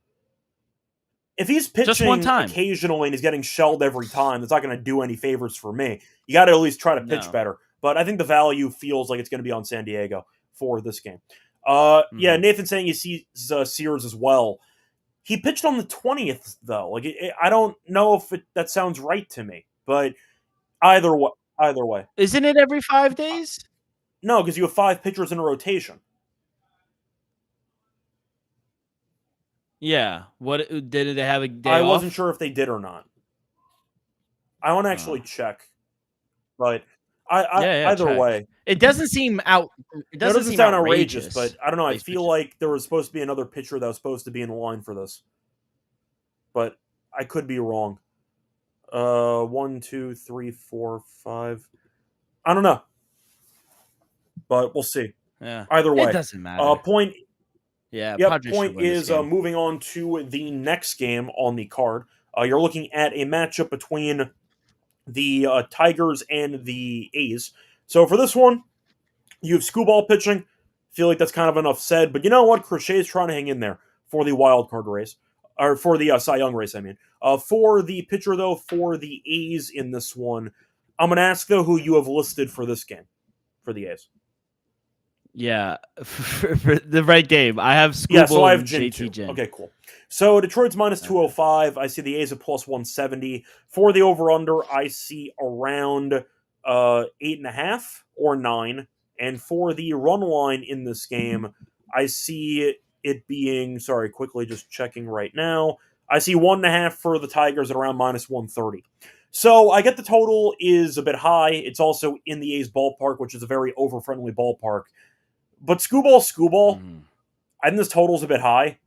If he's Just one pitching time. occasionally and he's getting shelled every time, that's not going to do any favors for me. You got to at least try to pitch No. better. But I think the value feels like it's going to be on San Diego for this game. Yeah, Nathan saying he sees Sears as well. He pitched on the 20th, though. Like I don't know if that sounds right to me. But either way. Isn't it every 5 days? No, because you have 5 pitchers in a rotation. Yeah. What did they have a day I off? wasn't sure if they did or not. I want to actually check, but either check. way, it doesn't seem out. It doesn't seem sound outrageous, but I don't know. I Base feel pitching. like there was supposed to be another pitcher that was supposed to be in line for this, but I could be wrong. 1, 2, 3, 4, 5. I don't know, but we'll see. Yeah. Either way, It doesn't matter. Point. Yeah. Yep. Padres should Point win this is game. moving on to the next game on the card. You're looking at a matchup between the Tigers and the A's. So for this one, you have Screwball pitching. Feel like that's kind of enough said, but you know what? Crochet's trying to hang in there for the wild card race, or for the Cy Young race. I mean, for the pitcher though, for the A's in this one, I'm going to ask though who you have listed for this game for the A's. Yeah, for the right game. I have Screwball. Yeah, so I have and Jin JT too. Jin. Okay, cool. So Detroit's minus 205. I see the A's at plus 170. For the over-under, I see around 8.5 or 9. And for the run line in this game, I see it being, quickly just checking right now. I see 1.5 for the Tigers at around minus 130. So I get the total is a bit high. It's also in the A's ballpark, which is a very over-friendly ballpark. But Screwball, I think this total is a bit high.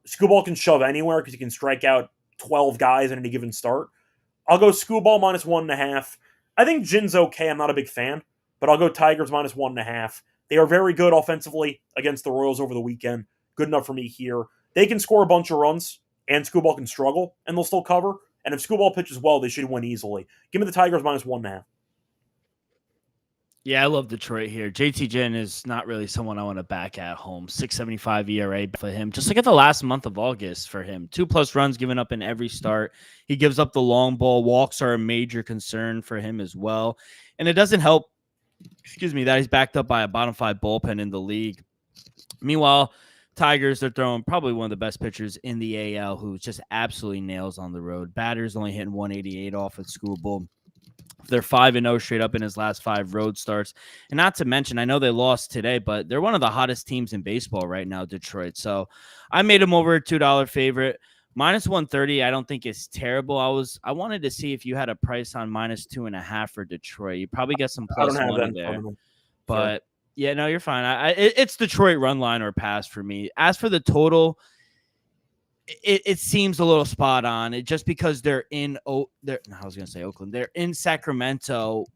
Screwball can shove anywhere because he can strike out 12 guys in any given start. I'll go Screwball minus 1.5. I think Jin's okay. I'm not a big fan, but I'll go Tigers minus 1.5. They are very good offensively against the Royals over the weekend. Good enough for me here. They can score a bunch of runs, and Screwball can struggle, and they'll still cover. And if Screwball pitches well, they should win easily. Give me the Tigers minus 1.5. Yeah, I love Detroit here. JT Jin is not really someone I want to back at home. 6.75 ERA for him. Just look at the last month of August for him. 2+ runs given up in every start. He gives up the long ball. Walks are a major concern for him as well. And it doesn't help that he's backed up by a bottom 5 bullpen in the league. Meanwhile, Tigers are throwing probably one of the best pitchers in the AL, who just absolutely nails on the road. Batters only hitting 188 off at Schoolbull. They're 5-0 straight up in his last 5 road starts. And not to mention, I know they lost today, but they're one of the hottest teams in baseball right now, Detroit. So I made them over a $2 favorite. Minus 130, I don't think is terrible. I wanted to see if you had a price on minus 2.5 for Detroit. You probably get some plus money there. But yeah, no, you're fine. It's Detroit run line or pass for me. As for the total, it seems a little spot on. Just because they're in Oakland. They're in Sacramento.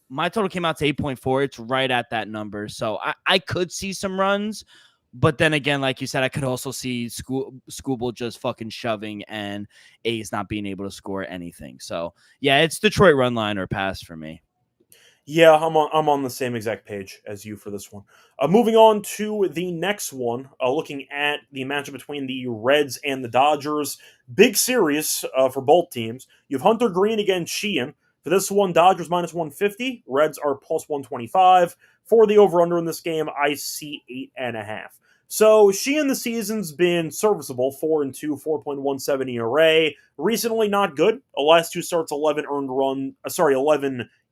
My total came out to 8.4. It's right at that number. So I could see some runs, but then again, like you said, I could also see Schoolbull just fucking shoving and A's not being able to score anything. So yeah, it's Detroit run line or pass for me. Yeah, I'm on the same exact page as you for this one. Moving on to the next one, looking at the matchup between the Reds and the Dodgers. Big series for both teams. You have Hunter Green against Sheehan. For this one, Dodgers minus 150. Reds are plus 125. For the over-under in this game, I see 8.5. So Sheehan this season's been serviceable, 4-2, 4.17 ERA. Recently, not good. The last 2 starts, 11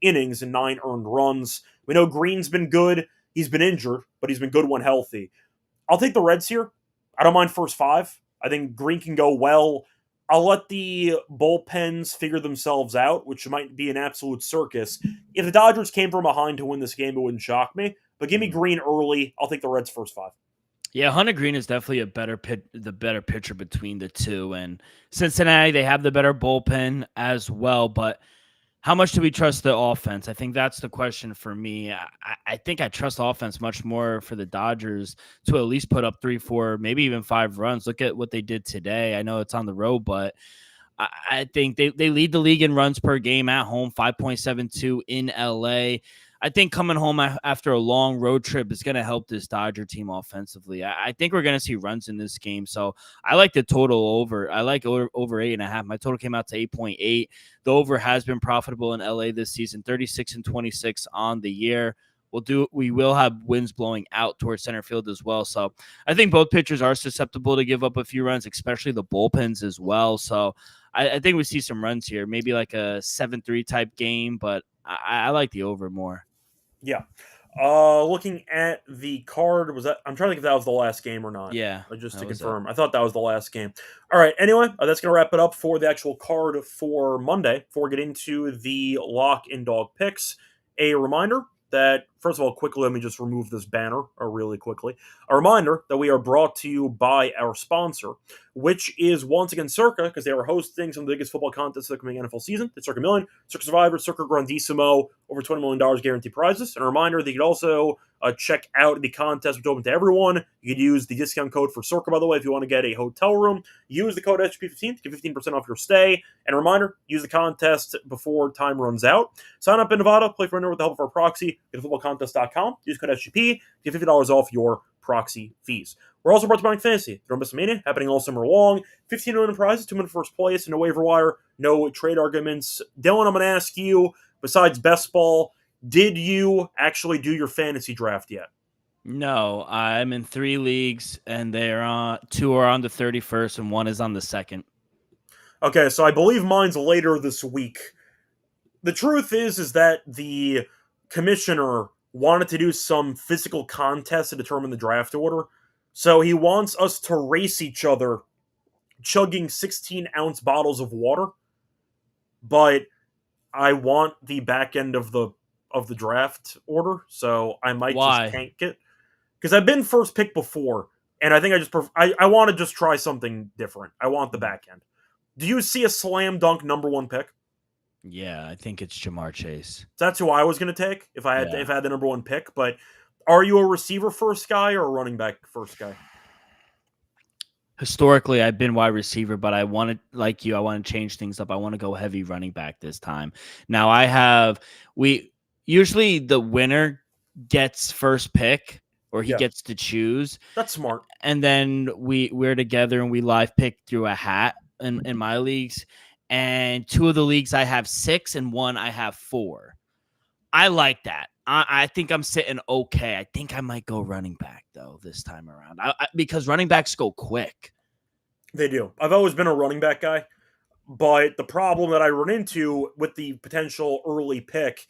innings and 9 earned runs. We know Green's been good. He's been injured, but he's been good when healthy. I'll take the Reds here. I don't mind first 5. I think Green can go well. I'll let the bullpens figure themselves out, which might be an absolute circus. If the Dodgers came from behind to win this game, it wouldn't shock me. But give me Green early. I'll take the Reds first 5. Yeah, Hunter Green is definitely the better pitcher between the two. And Cincinnati, they have the better bullpen as well. But how much do we trust the offense? I think that's the question for me. I think I trust the offense much more for the Dodgers to at least put up 3, 4, maybe even 5 runs. Look at what they did today. I know it's on the road, but I think they lead the league in runs per game at home, 5.72 in LA. I think coming home after a long road trip is going to help this Dodger team offensively. I think we're going to see runs in this game. So I like the total over. I like over 8.5. My total came out to 8.8. The over has been profitable in LA this season, 36-26 on the year. We will have winds blowing out towards center field as well. So I think both pitchers are susceptible to give up a few runs, especially the bullpens as well. So I think we see some runs here, maybe like a 7-3 type game, but I like the over more. Yeah. Looking at the card, I'm trying to think if that was the last game or not. Yeah. Just to confirm. I thought that was the last game. All right. Anyway, that's going to wrap it up for the actual card for Monday. Before we get into the lock and dog picks, a reminder that, first of all, quickly, let me just remove this banner really quickly. A reminder that we are brought to you by our sponsor, which is once again Circa, because they are hosting some of the biggest football contests of the coming NFL season. It's Circa Million, Circa Survivor, Circa Grandissimo, over $20 million guaranteed prizes. And a reminder that you can also check out the contest, which is open to everyone. You can use the discount code for Circa, by the way, if you want to get a hotel room. Use the code SGP15 to get 15% off your stay. And a reminder, use the contest before time runs out. Sign up in Nevada, play for winner with the help of our proxy, get footballcontest.com. Use code SGP, get $50 off your proxy fees. We're also brought to Bank Fantasy. Don't miss a mania, happening all summer long. 15 million prizes, 2 minute first place, no waiver wire, no trade arguments. Dylan, I'm going to ask you, besides best ball, did you actually do your fantasy draft yet? No, I'm in 3 leagues, and 2 are on the 31st, and 1 is on the 2nd. Okay, so I believe mine's later this week. The truth is that the commissioner wanted to do some physical contest to determine the draft order. So he wants us to race each other chugging 16-ounce bottles of water. But I want the back end of the draft order, so I might just tank it. Because I've been first pick before, and I think I want to just try something different. I want the back end. Do you see a slam dunk number 1 pick? Yeah, I think it's Jamar Chase. That's who I was going to take if I had the number 1 pick. But are you a receiver first guy or a running back first guy? Historically, I've been wide receiver, but I want to change things up. I want to go heavy running back this time. Now usually the winner gets first pick, or he gets to choose. That's smart. And then we're together and we live pick through a hat in my leagues. And 2 of the leagues I have 6 and 1 I have 4. I like that. I think I'm sitting okay. I think I might go running back, though, this time around. Because running backs go quick. They do. I've always been a running back guy, but the problem that I run into with the potential early pick,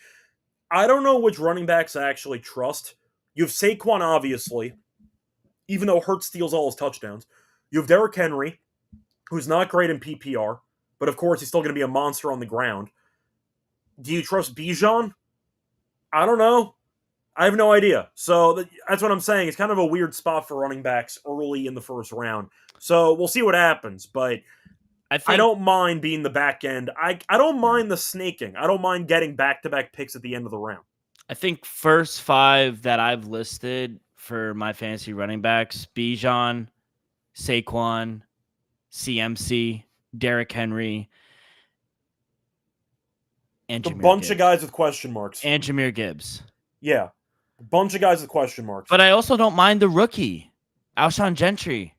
I don't know which running backs I actually trust. You have Saquon, obviously, even though Hurts steals all his touchdowns. You have Derrick Henry, who's not great in PPR, but of course he's still going to be a monster on the ground. Do you trust Bijan? I don't know. I have no idea. So that's what I'm saying. It's kind of a weird spot for running backs early in the first round. So we'll see what happens, but I don't mind being the back end. I don't mind the snaking. I don't mind getting back-to-back picks at the end of the round. I think first 5 that I've listed for my fantasy running backs, Bijan, Saquon, CMC, Derrick Henry, and A bunch of guys with question marks. And Jahmyr Gibbs. Yeah. A bunch of guys with question marks. But I also don't mind the rookie, Alshon Gentry.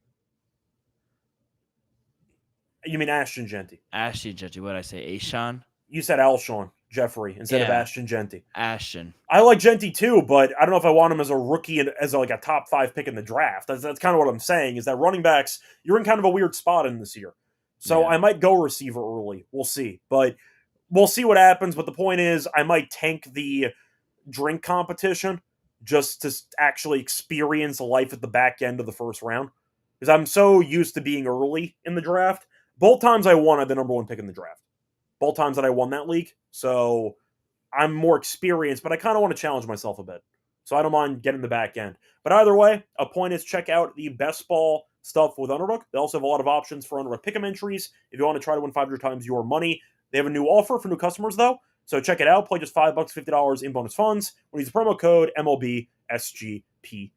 You mean Ashton Genty? Ashton Gentry. What did I say? Ashawn? You said Alshon Jeffrey instead of Ashton Genty. Ashton. I like Genty too, but I don't know if I want him as a rookie and as like a top 5 pick in the draft. That's kind of what I'm saying, is that running backs, you're in kind of a weird spot in this year. So I might go receiver early. We'll see. But we'll see what happens. But the point is, I might tank the drink competition just to actually experience life at the back end of the first round. Because I'm so used to being early in the draft. Both times I won, I had the number 1 pick in the draft. Both times that I won that league. So I'm more experienced, but I kind of want to challenge myself a bit. So I don't mind getting the back end. But either way, a point is check out the best ball stuff with Underdog. They also have a lot of options for Underdog pick'em entries. If you want to try to win 500 times your money, they have a new offer for new customers, though. So check it out. Play just $5, $50 in bonus funds. We'll use the promo code MLB SGPN.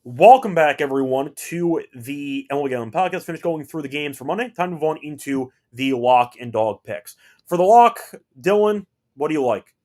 Welcome back, everyone, to the MLB Gambling Podcast. Finished going through the games for Monday. Time to move on into the lock and dog picks. For the lock, Dylan, what do you like?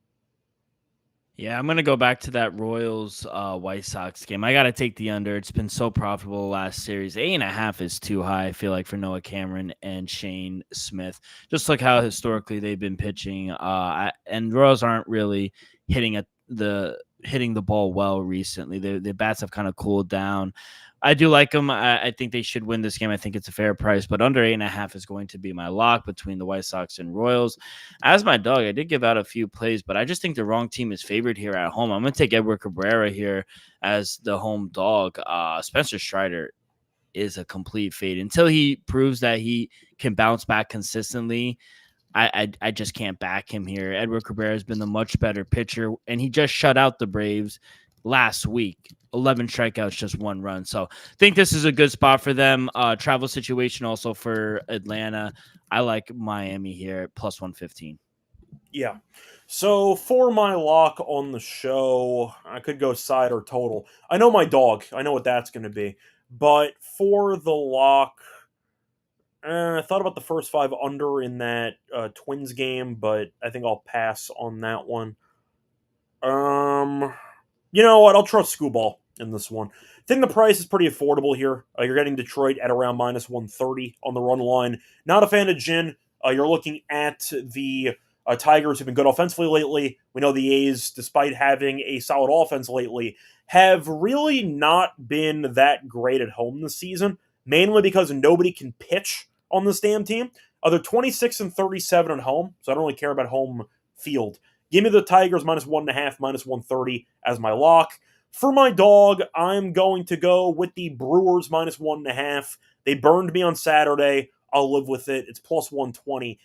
Yeah, I'm going to go back to that Royals White Sox game. I got to take the under. It's been so profitable the last series. 8.5 is too high, I feel like, for Noah Cameron and Shane Smith. Just like how historically they've been pitching. And Royals aren't really hitting the ball well recently. The bats have kind of cooled down. I do like them. I think they should win this game. I think it's a fair price, but under 8.5 is going to be my lock between the White Sox and Royals. As my dog, I did give out a few plays, but I just think the wrong team is favored here at home. I'm going to take Edward Cabrera here as the home dog. Spencer Strider is a complete fade. Until he proves that he can bounce back consistently, I just can't back him here. Edward Cabrera has been the much better pitcher, and he just shut out the Braves last week. 11 strikeouts, just 1 run. So I think this is a good spot for them. Travel situation also for Atlanta. I like Miami here at plus 115. Yeah. So for my lock on the show, I could go side or total. I know my dog. I know what that's going to be. But for the lock, I thought about the first 5 under in that Twins game, but I think I'll pass on that one. You know what? I'll trust Scooball in this one. I think the price is pretty affordable here. You're getting Detroit at around minus 130 on the run line. Not a fan of Gin. You're looking at the Tigers, who've been good offensively lately. We know the A's, despite having a solid offense lately, have really not been that great at home this season, mainly because nobody can pitch on this damn team. They're 26-37 at home, so I don't really care about home field. Give me the Tigers minus 1.5, minus 130 as my lock. For my dog, I'm going to go with the Brewers minus 1.5. They burned me on Saturday. I'll live with it. It's plus 120.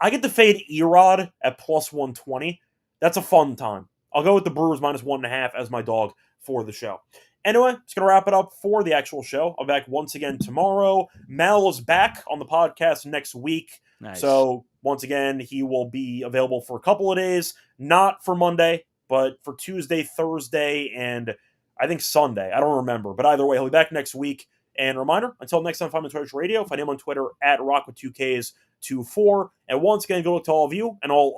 I get to fade Erod at plus 120. That's a fun time. I'll go with the Brewers minus 1.5 as my dog for the show. Anyway, just going to wrap it up for the actual show. I'm back once again tomorrow. Mal is back on the podcast next week. Nice. So, once again, he will be available for a couple of days. Not for Monday, but for Tuesday, Thursday, and I think Sunday. I don't remember. But either way, he'll be back next week. And reminder, until next time, find me on Twitch Radio. Find him on Twitter at Rock with 2Ks24. And once again, good luck to all of you and all of